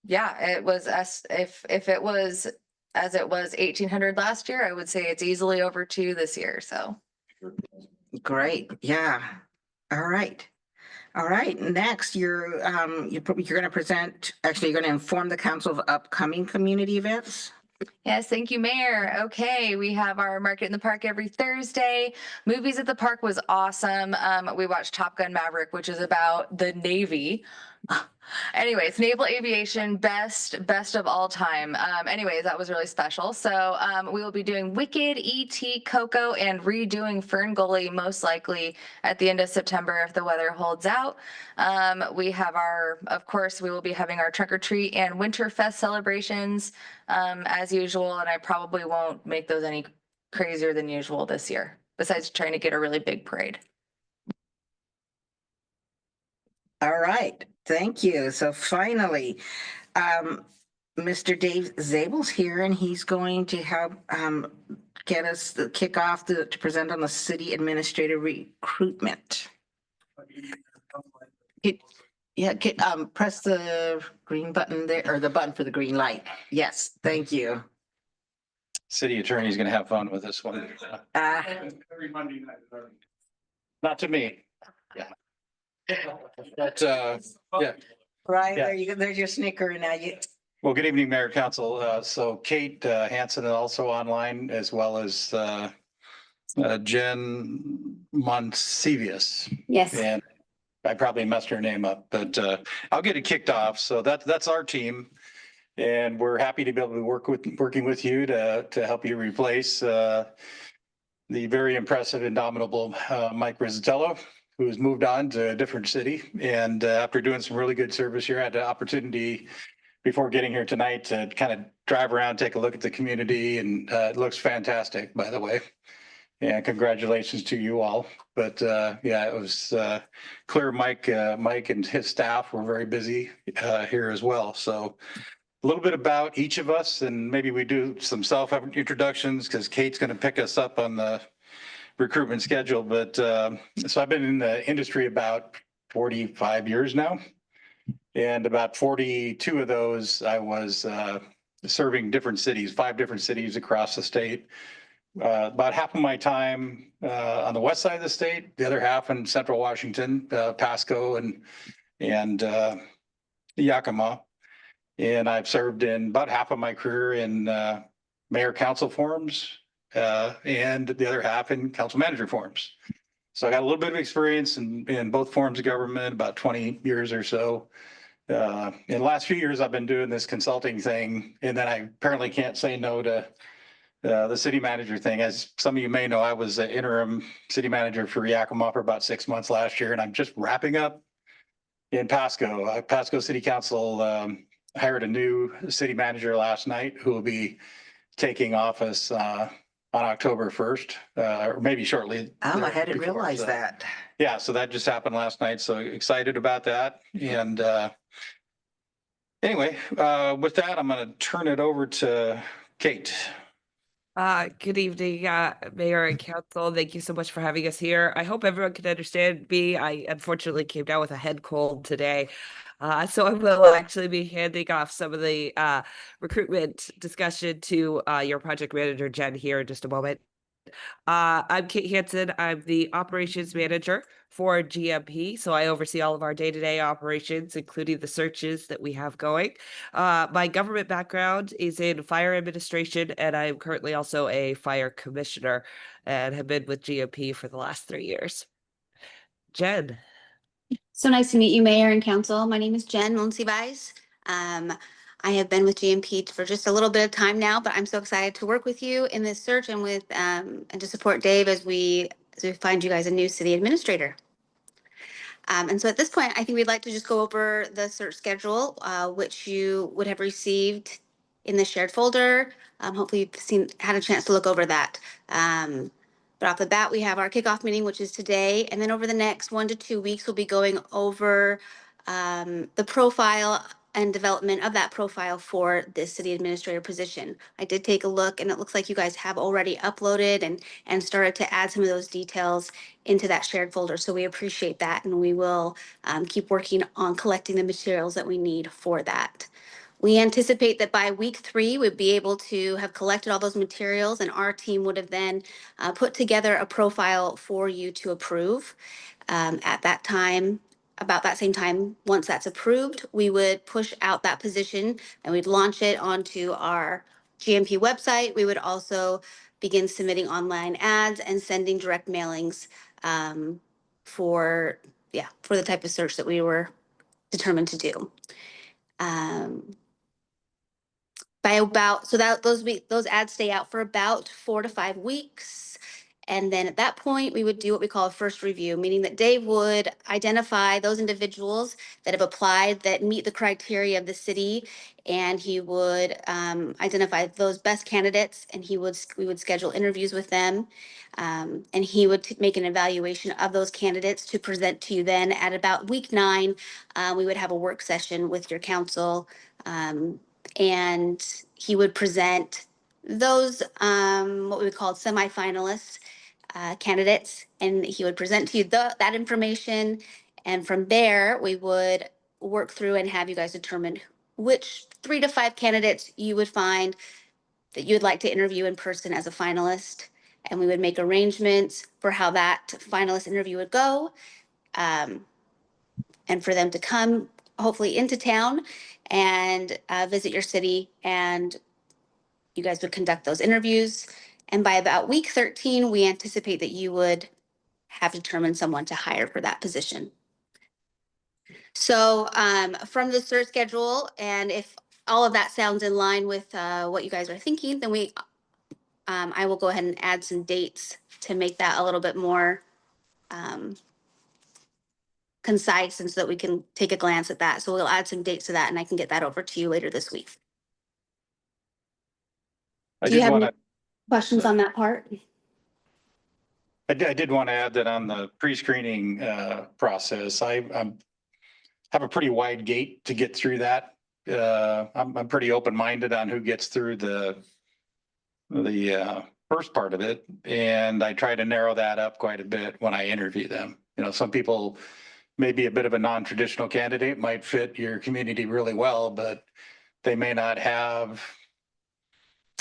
Yeah, it was if it was as it was 1,800 last year, I would say it's easily over 2 this year. So Great. Yeah. All right. All right. Next, you're going to present. Actually, you're going to inform the council of upcoming community events. yes, thank you, Mayor. Okay, we have our Market in the Park every Thursday. Movies at the Park was awesome. We watched Top Gun Maverick, which is about the Navy. Anyways, naval aviation, best of all time. Anyways, that was really special. So we will be doing Wicked, E.T., Coco, and redoing Fern Gully most likely at the end of September if the weather holds out. We have of course, we will be having our Trunk or Treat and Winterfest celebrations as usual, and I probably won't make those any crazier than usual this year, besides trying to get a really big parade. All right. Thank you. So finally, Mr. Dave Zabel's here, and he's going to help get us the kickoff to present on the city administrator recruitment. Press the green button there, or the button for the green light. Yes, thank you. City attorney's gonna have fun with this one. Every Monday night. Not to me. Yeah. But, yeah. Right, Yeah. there you go. There's your snicker. And now Well, good evening, Mayor, Council. So Kate Hansen is also online, as well as Jen Monsivius. Yes. And I probably messed her name up, but I'll get it kicked off. So that's our team. And we're happy to be able to working with you to help you replace the very impressive, indomitable Mike Rizzatello, who has moved on to a different city. And after doing some really good service here, I had the opportunity before getting here tonight to kind of drive around, take a look at the community, and it looks fantastic, by the way. And congratulations to you all. But yeah, it was clear Mike and his staff were very busy here as well. So a little bit about each of us, and maybe we do some self introductions because Kate's going to pick us up on the recruitment schedule. But so I've been in the industry about 45 years now, and about 42 of those I was serving different cities, 5 different cities across the state. About half of my time on the west side of the state, the other half in central Washington, Pasco and Yakima. And I've served in about half of my career in mayor council forums and the other half in council manager forums. So I got a little bit of experience in both forms of government, about 20 years or so. In the last few years, I've been doing this consulting thing, and then I apparently can't say no to the city manager thing. As some of you may know, I was the interim city manager for Yakima for about 6 months last year, and I'm just wrapping up in Pasco. Pasco City Council hired a new city manager last night who will be taking office on October 1st, or maybe shortly. Oh, I hadn't before. realized So, that. yeah, so that just happened last night. So excited about that. And anyway, with that, I'm going to turn it over to Kate. Good evening, Mayor and Council. Thank you so much for having us here. I hope everyone can understand me. I unfortunately came down with a head cold today. So I will actually be handing off some of the recruitment discussion to your project manager, Jen, here in just a moment. I'm Kate Hansen. I'm the operations manager for GMP. So I oversee all of our day-to-day operations, including the searches that we have going. My government background is in fire administration, and I'm currently also a fire commissioner and have been with GMP for the last 3 years. Jen. So nice to meet you, Mayor and Council. My name is Jen Monsiváis. I have been with GMP for just a little bit of time now, but I'm so excited to work with you in this search and with and to support Dave as we find you guys a new city administrator. And so at this point, I think we'd like to just go over the search schedule, which you would have received in the shared folder. Hopefully you've had a chance to look over that. But off the bat, we have our kickoff meeting, which is today. And then over the next 1 to 2 weeks, we'll be going over the profile and development of that profile for this city administrator position. I did take a look, and it looks like you guys have already uploaded and started to add some of those details into that shared folder. So we appreciate that, and we will keep working on collecting the materials that we need for that. We anticipate that by week 3, we'd be able to have collected all those materials, and our team would have then put together a profile for you to approve. At that time, about that same time, once that's approved, we would push out that position and we'd launch it onto our GMP website. We would also begin submitting online ads and sending direct mailings for the type of search that we were determined to do. Those ads stay out for about 4 to 5 weeks. And then at that point, we would do what we call a first review, meaning that Dave would identify those individuals that have applied that meet the criteria of the city, and he would identify those best candidates, and we would schedule interviews with them, and he would make an evaluation of those candidates to present to you. Then at about week 9, we would have a work session with your council, and he would present those what we would call semifinalists candidates, and he would present to you that information, and from there we would work through and have you guys determine which 3 to 5 candidates you would find that you'd like to interview in person as a finalist, and we would make arrangements for how that finalist interview would go, and for them to come hopefully into town and visit your city, and you guys would conduct those interviews. And by about week 13, we anticipate that you would have determined someone to hire for that position. So from the search schedule, and if all of that sounds in line with what you guys are thinking, then we I will go ahead and add some dates to make that a little bit more concise and so that we can take a glance at that. So we'll add some dates to that and I can get that over to you later this week. I Do you did have want any to, questions on that part? I did want to add that on the pre-screening process, I'm have a pretty wide gate to get through that. I'm pretty open-minded on who gets through the first part of it, and I try to narrow that up quite a bit when I interview them. You know, some people may be a bit of a non-traditional candidate, might fit your community really well, but they may not have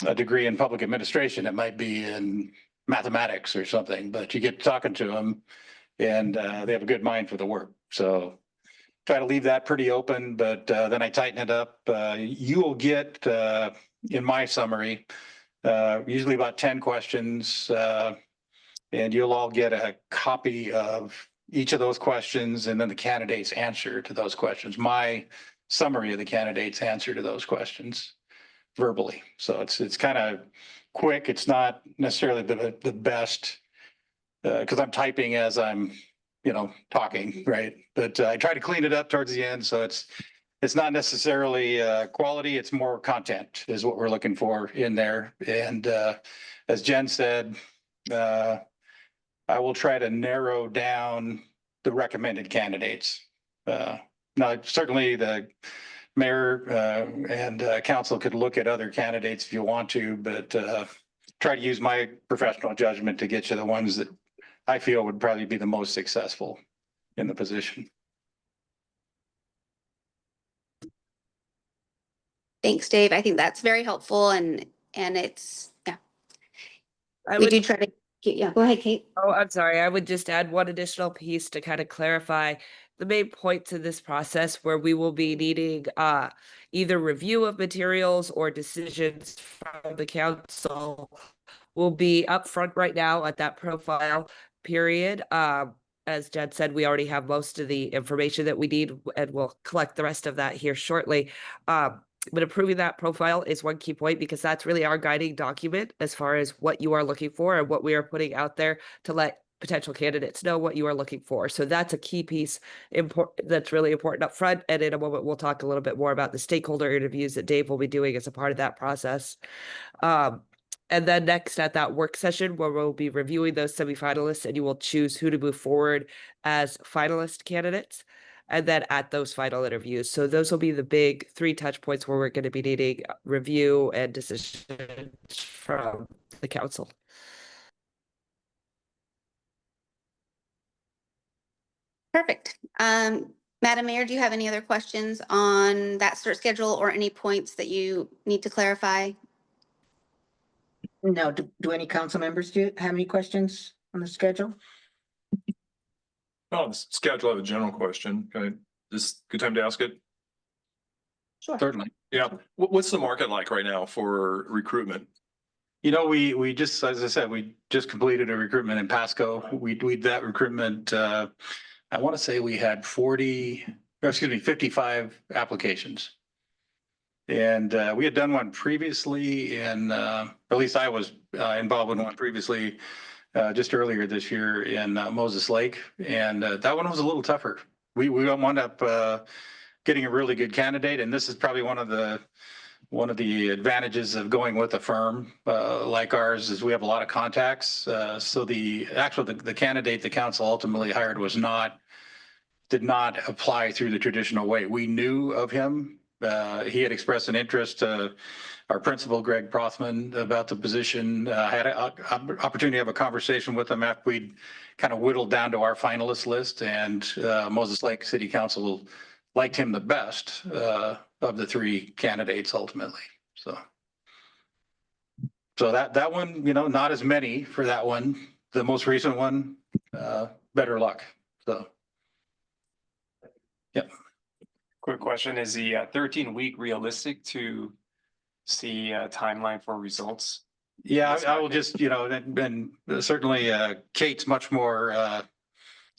a degree in public administration. It might be in mathematics or something, but you get talking to them and they have a good mind for the work. So try to leave that pretty open, but then I tighten it up. You will get, in my summary, usually about 10 questions, and you'll all get a copy of each of those questions and then the candidate's answer to those questions. My summary of the candidate's answer to those questions verbally. So it's kind of quick. It's not necessarily the best because I'm typing as I'm, talking, right? But I try to clean it up towards the end. So it's not necessarily quality. It's more content is what we're looking for in there. And as Jen said, I will try to narrow down the recommended candidates. Now, certainly the mayor and council could look at other candidates if you want to, but try to use my professional judgment to get you the ones that I feel would probably be the most successful in the position. Thanks, Dave. I think that's very helpful and it's, yeah. I We would do try to, yeah, go ahead, Kate. Oh, I'm sorry. I would just add one additional piece to kind of clarify the main points in this process where we will be needing either review of materials or decisions from the council will be upfront right now at that profile period. As Jen said, we already have most of the information that we need and we'll collect the rest of that here shortly. But approving that profile is one key point because that's really our guiding document as far as what you are looking for and what we are putting out there to let potential candidates know what you are looking for. So that's a key piece that's really important up front. And in a moment, we'll talk a little bit more about the stakeholder interviews that Dave will be doing as a part of that process. And then next at that work session where we'll be reviewing those semifinalists and you will choose who to move forward as finalist candidates. And then at those final interviews. So those will be the big 3 touch points where we're going to be needing review and decisions from the council. Perfect. Madam Mayor, do you have any other questions on that start schedule or any points that you need to clarify? No, do any council members have any questions on the schedule? Oh, the schedule, I have a general question. This good time to ask it? Sure. Certainly. Yeah. What's the market like right now for recruitment? We just, as I said, we just completed a recruitment in Pasco. We that recruitment, I want to say we had 55 applications. And we had done one previously and at least I was involved in one previously just earlier this year in Moses Lake. And that one was a little tougher. We wound up getting a really good candidate. And this is probably one of the advantages of going with a firm like ours is we have a lot of contacts. So the candidate the council ultimately hired did not apply through the traditional way. We knew of him. He had expressed an interest to our principal, Greg Prothman, about the position. I had an opportunity to have a conversation with him after we'd kind of whittled down to our finalist list, and Moses Lake City Council liked him the best of the 3 candidates ultimately. So that one, not as many for that one. The most recent one, better luck. So. Yeah. Quick question, is the 13-week realistic to see a timeline for results? Yeah, I will just, and certainly Kate's much more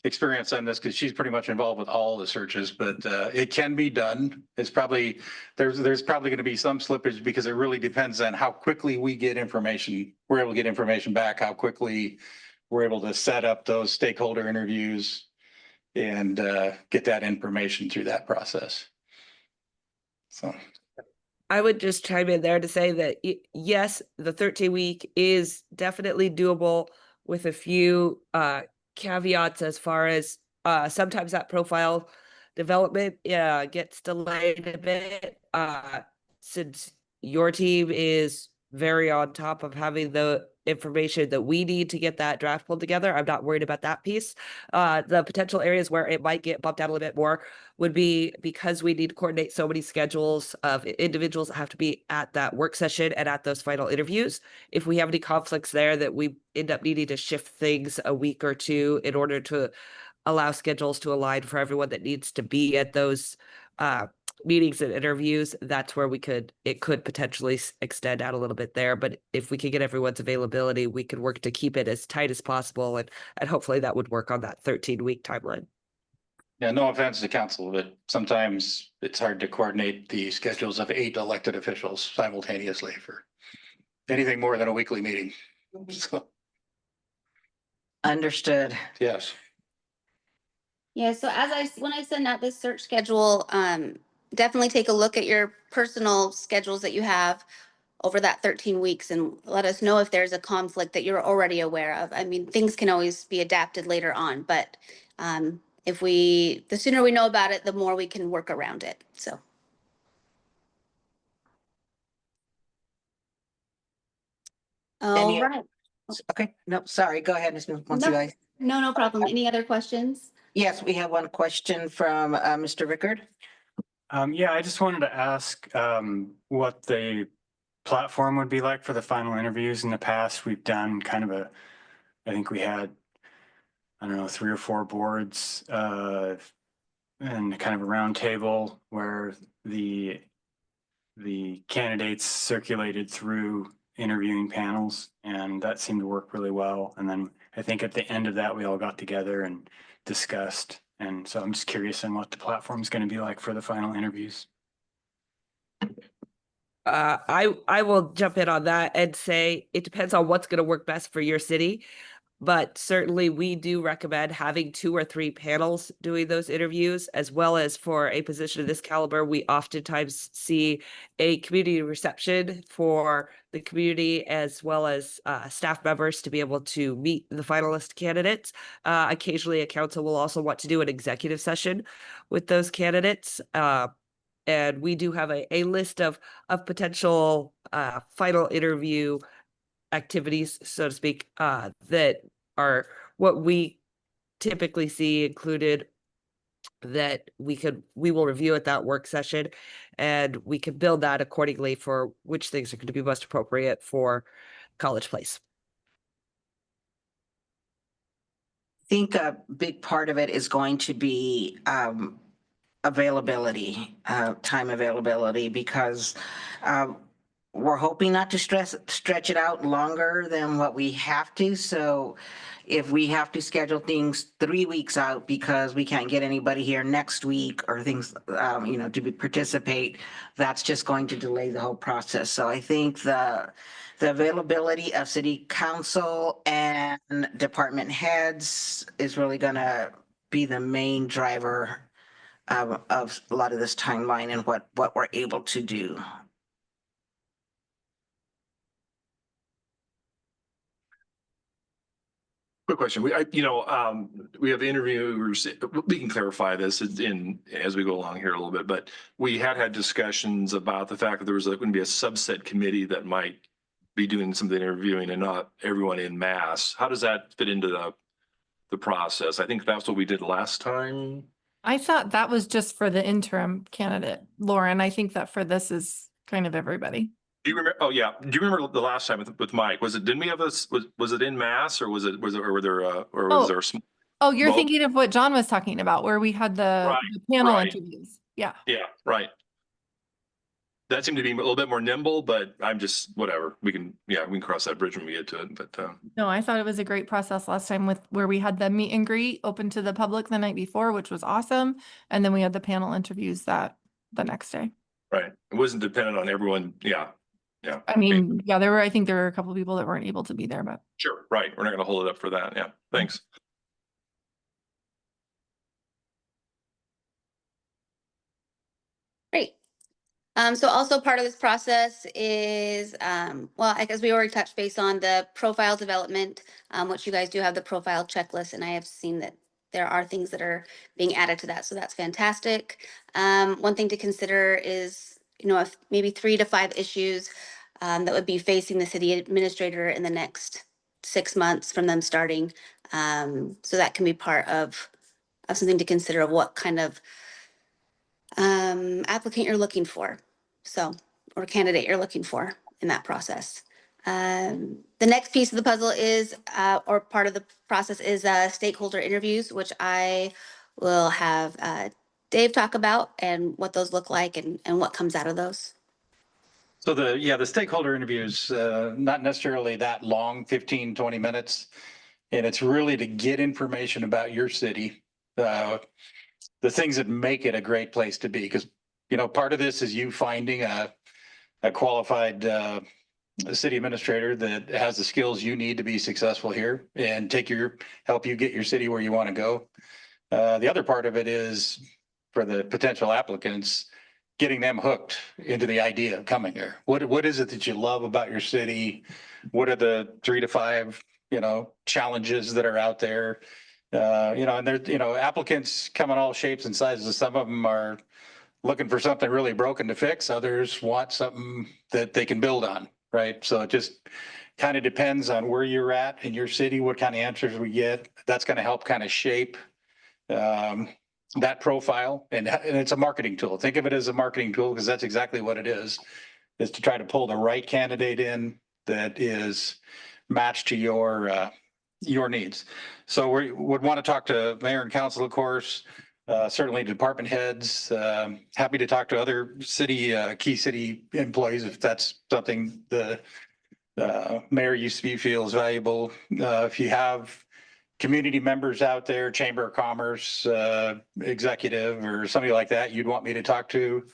experience on this because she's pretty much involved with all the searches, but it can be done. It's probably, there's probably going to be some slippage because it really depends on how quickly we get information. We're able to get information back, how quickly we're able to set up those stakeholder interviews and get that information through that process. So. I would just chime in there to say that yes, the 13-week is definitely doable with a few caveats as far as sometimes that profile development gets delayed a bit since your team is very on top of having the information that we need to get that draft pulled together. I'm not worried about that piece. The potential areas where it might get bumped out a little bit more would be because we need to coordinate so many schedules of individuals that have to be at that work session and at those final interviews. If we have any conflicts there that we end up needing to shift things a week or two in order to allow schedules to align for everyone that needs to be at those meetings and interviews, that's where it could potentially extend out a little bit there. But if we could get everyone's availability, we could work to keep it as tight as possible. And hopefully that would work on that 13-week timeline. Yeah, no offense to council, but sometimes it's hard to coordinate the schedules of 8 elected officials simultaneously for anything more than a weekly meeting. So, Understood. yes. Yeah, so when I send out this search schedule, definitely take a look at your personal schedules that you have over that 13 weeks and let us know if there's a conflict that you're already aware of. I mean, things can always be adapted later on, but the sooner we know about it, the more we can work around it, so. All right. Okay, no, sorry, go ahead, Ms. Monsiváis. No problem. Any other questions? Yes, we have one question from Mr. Rickard. Yeah, I just wanted to ask what the platform would be like for the final interviews. In the past, we've done kind of I think we had, I don't know, 3 or 4 boards and kind of a round table where the candidates circulated through interviewing panels, and that seemed to work really well. And then I think at the end of that, we all got together and discussed. And so I'm just curious on what the platform is going to be like for the final interviews. I will jump in on that and say it depends on what's going to work best for your city. But certainly we do recommend having 2 or 3 panels doing those interviews, as well as for a position of this caliber, we oftentimes see a community reception for the community as well as staff members to be able to meet the finalist candidates. Occasionally a council will also want to do an executive session with those candidates. And we do have a list of potential final interview activities, so to speak, that are what we typically see included that we will review at that work session, and we can build that accordingly for which things are going to be most appropriate for College Place. I think a big part of it is going to be availability, time availability, because we're hoping not to stretch it out longer than what we have to. So if we have to schedule things 3 weeks out because we can't get anybody here next week or things, to participate, that's just going to delay the whole process. So I think the availability of city council and department heads is really going to be the main driver of a lot of this timeline and what we're able to do. Quick question. We have interviewers. We can clarify this as we go along here a little bit, but we had discussions about the fact that there was going to be a subset committee that might be doing some of the interviewing and not everyone in mass. How does that fit into the process? I think that's what we did last time. I thought that was just for the interim candidate, Lauren. I think that for this is kind of everybody. Do you remember? Oh yeah. Do you remember the last time with Mike? Didn't we have was it in mass or was there a small? Oh, you're thinking of what John was talking about, where we had the panel interviews. Yeah. Yeah. Right. that seemed to be a little bit more nimble, but I'm just, whatever, we can cross that bridge when we get to it, but, No, I thought it was a great process last time with where we had the meet and greet open to the public the night before, which was awesome. And then we had the panel interviews the next day. right. It wasn't dependent on everyone. Yeah. I mean, yeah, I think there were a couple people that weren't able to be there, but. Sure. Right. We're not going to hold it up for that. Yeah. Thanks. Great. So also part of this process is, well, I guess we already touched base on the profile development, which you guys do have the profile checklist, and I have seen that there are things that are being added to that, so that's fantastic. One thing to consider is, if maybe 3 to 5 issues that would be facing the city administrator in the next 6 months from them starting. So that can be part of something to consider of what kind of applicant you're looking for. So, or candidate you're looking for in that process. The next piece of the puzzle is, or part of the process is stakeholder interviews, which I will have Dave talk about and what those look like and what comes out of those. So the stakeholder interviews, not necessarily that long, 15, 20 minutes. And it's really to get information about your city, the things that make it a great place to be. Because, part of this is you finding a qualified city administrator that has the skills you need to be successful here and help you get your city where you want to go. The other part of it is for the potential applicants, getting them hooked into the idea of coming here. What is it that you love about your city? What are the 3 to 5, challenges that are out there? And there's, applicants come in all shapes and sizes. Some of them are looking for something really broken to fix. Others want something that they can build on, right? So it just kind of depends on where you're at in your city, what kind of answers we get. That's going to help kind of shape that profile. And it's a marketing tool. Think of it as a marketing tool because that's exactly what it is to try to pull the right candidate in that is matched to your needs. So we would want to talk to mayor and council, of course, certainly department heads. Happy to talk to other key city employees if that's something the mayor UCB feels valuable. If you have community members out there, Chamber of Commerce executive or somebody like that you'd want me to talk to,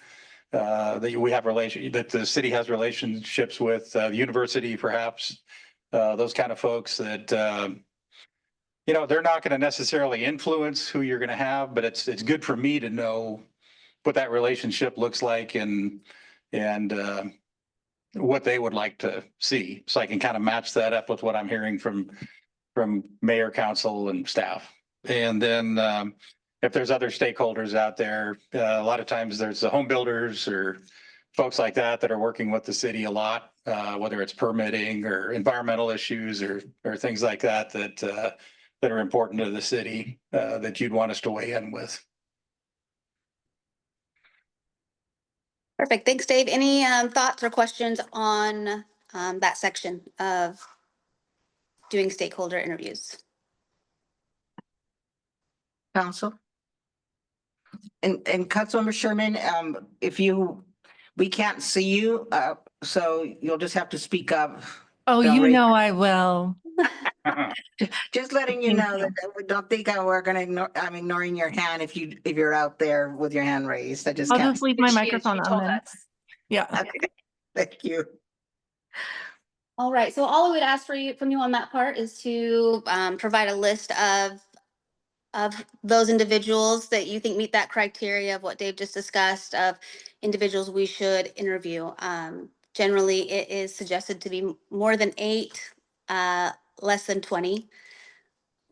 that the city has relationships with, the university perhaps, those kind of folks that they're not going to necessarily influence who you're going to have, but it's good for me to know what that relationship looks like and what they would like to see, so I can kind of match that up with what I'm hearing from mayor, council, and staff. And then if there's other stakeholders out there, a lot of times there's the home builders or folks like that are working with the city a lot, whether it's permitting or environmental issues or things like that are important to the city that you'd want us to weigh in with. Perfect. Thanks, Dave. Any thoughts or questions on that section of doing stakeholder interviews? Council? And Councilmember Sherman, we can't see you, so you'll just have to speak up. Oh, Don't I will. Just letting you know that don't think I'm ignoring your hand if you're out there with your hand raised. I just I'll can't. just leave my microphone on then. Yeah. Okay. Thank you. All right, so all I would ask from you on that part is to provide a list of those individuals that you think meet that criteria of what Dave just discussed, of individuals we should interview. Generally, it is suggested to be more than 8, less than 20.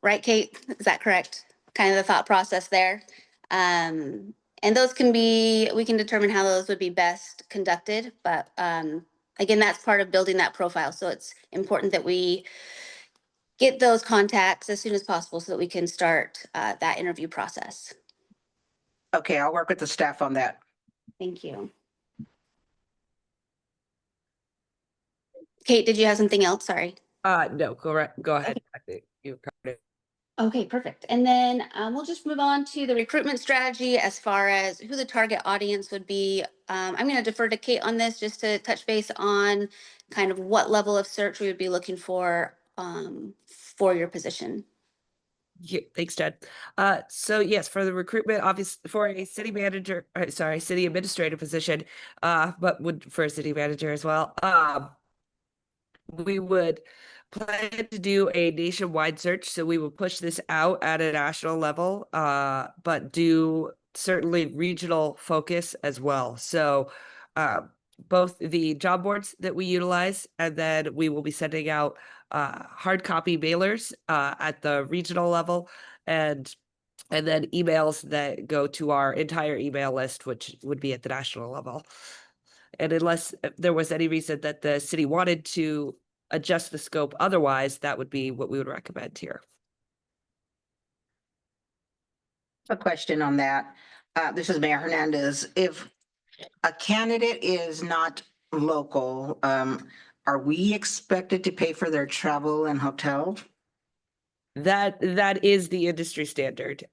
Right, Kate? Is that correct? Kind of the thought process there. And those we can determine how those would be best conducted, but again, that's part of building that profile. So it's important that we get those contacts as soon as possible so that we can start that interview process. Okay, I'll work with the staff on that. Thank you. Kate, did you have something else? Sorry. No, go ahead. You covered it. Okay, perfect. And then we'll just move on to the recruitment strategy as far as who the target audience would be. I'm going to defer to Kate on this just to touch base on kind of what level of search we would be looking for your position. Yeah, thanks, Jen. So yes, for the recruitment, obviously for a city manager, city administrator position, but would for a city manager as well. We would plan to do a nationwide search, so we will push this out at a national level, but do certainly regional focus as well. So both the job boards that we utilize, and then we will be sending out hard copy mailers at the regional level, and then emails that go to our entire email list, which would be at the national level. And unless there was any reason that the city wanted to adjust the scope otherwise, that would be what we would recommend here. A question on that. This is Mayor Hernandez. If a candidate is not local, are we expected to pay for their travel and hotel? That is the industry standard.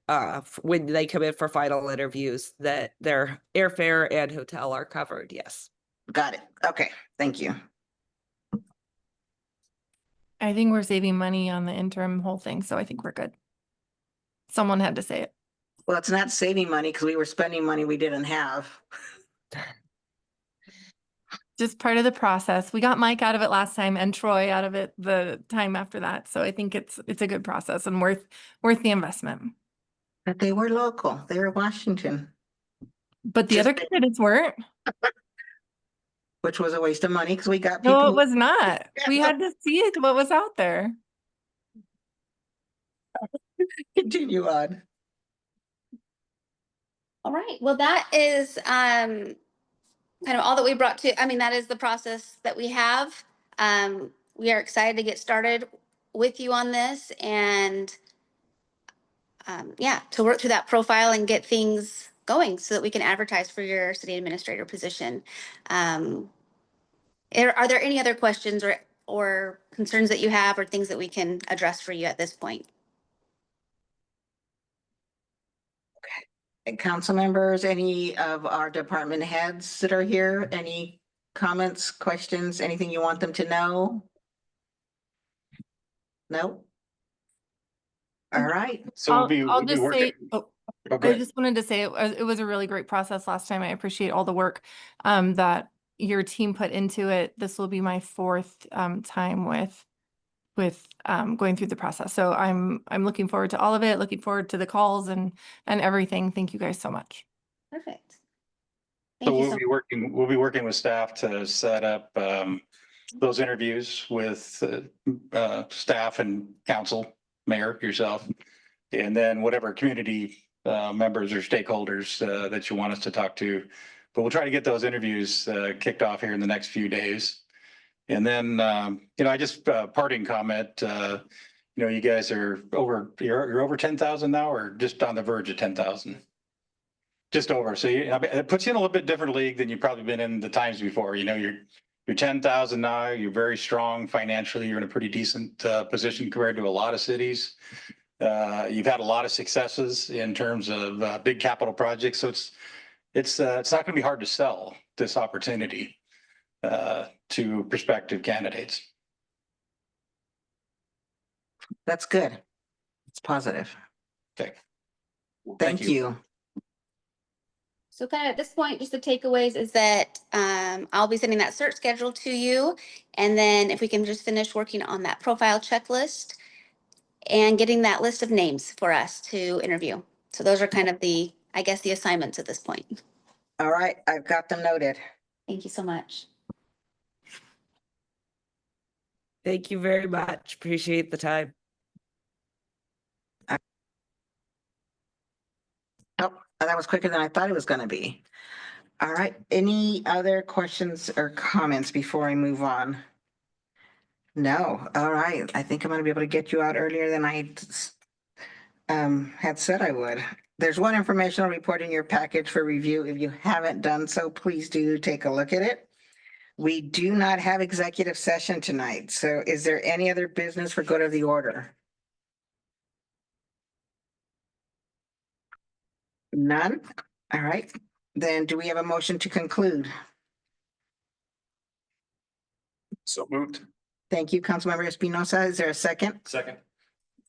When they come in for final interviews, that their airfare and hotel are covered. Yes. Got it. Okay, thank you. I think we're saving money on the interim whole thing, so I think we're good. Someone had to say it. Well, it's not saving money because we were spending money we didn't have. Just part of the process. We got Mike out of it last time and Troy out of it the time after that. So I think it's a good process and worth the investment. But they were local. They were Washington. But the Just other candidates weren't. Which was a waste of money because we got people. No, it was not. We had to see it, what was out there. Continue on. All right. Well, that is kind of all that we brought to, that is the process that we have. We are excited to get started with you on this and to work through that profile and get things going so that we can advertise for your city administrator position. Are there any other questions or concerns that you have or things that we can address for you at this point? Okay. And council members, any of our department heads that are here, any comments, questions, anything you want them to know? No? All right. So I'll we'll be just working. say, oh, Oh, go I ahead. just wanted to say it was a really great process last time. I appreciate all the work that your team put into it. This will be my fourth time with going through the process. So I'm looking forward to all of it, looking forward to the calls and everything. Thank you guys so much. Perfect. So we'll be working with staff to set up those interviews with staff and council, mayor, yourself, and then whatever community members or stakeholders that you want us to talk to. But we'll try to get those interviews kicked off here in the next few days. And then, I just parting comment, you guys are you're over 10,000 now or just on the verge of 10,000? Just over. So it puts you in a little bit different league than you've probably been in the times before. You're 10,000 now. You're very strong financially. You're in a pretty decent position compared to a lot of cities. You've had a lot of successes in terms of big capital projects. So it's not going to be hard to sell this opportunity to prospective candidates. That's good. It's positive. Okay. Thank you. So kind of at this point, just the takeaways is that I'll be sending that search schedule to you. And then if we can just finish working on that profile checklist and getting that list of names for us to interview. So those are kind of the assignments at this point. All right, I've got them noted. Thank you so much. Thank you very much. Appreciate the time. Oh, that was quicker than I thought it was going to be. All right, any other questions or comments before I move on? No, all right. I think I'm going to be able to get you out earlier than I had said I would. There's one informational report in your package for review. If you haven't done so, please do take a look at it. We do not have executive session tonight. So is there any other business for good of the order? None? All right. Then do we have a motion to conclude? So moved. Thank you, Councilmember Espinosa. Is there a second? Second.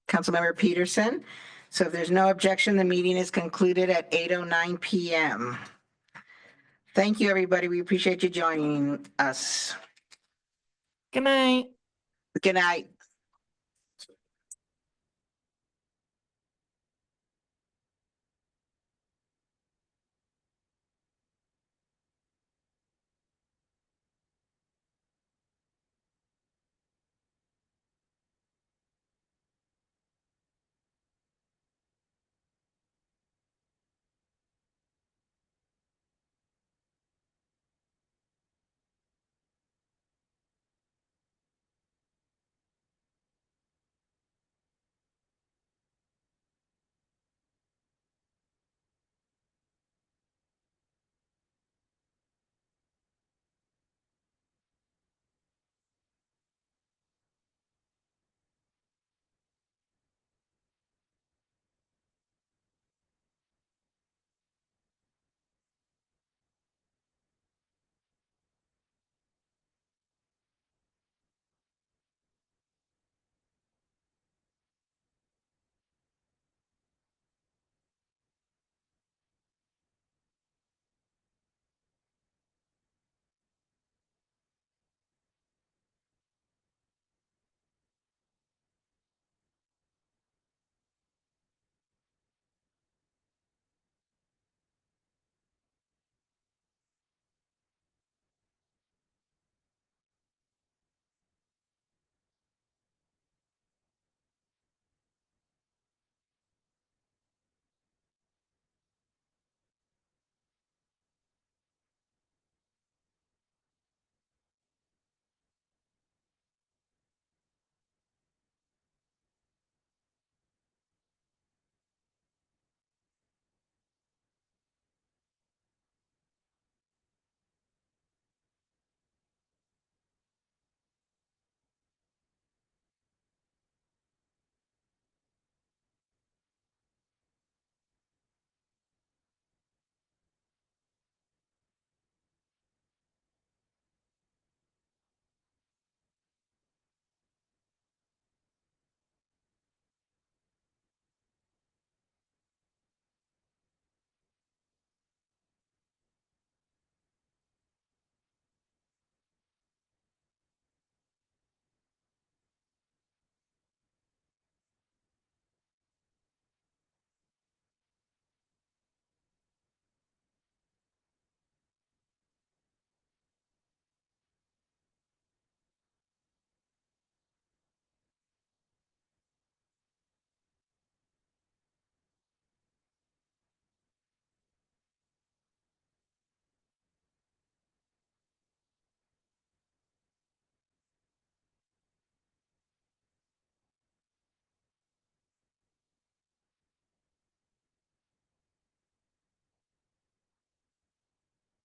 Councilmember Peterson. So if there's no objection, the meeting is concluded at 8:09 PM. Thank you, everybody. We appreciate you joining us. Good night. Good night.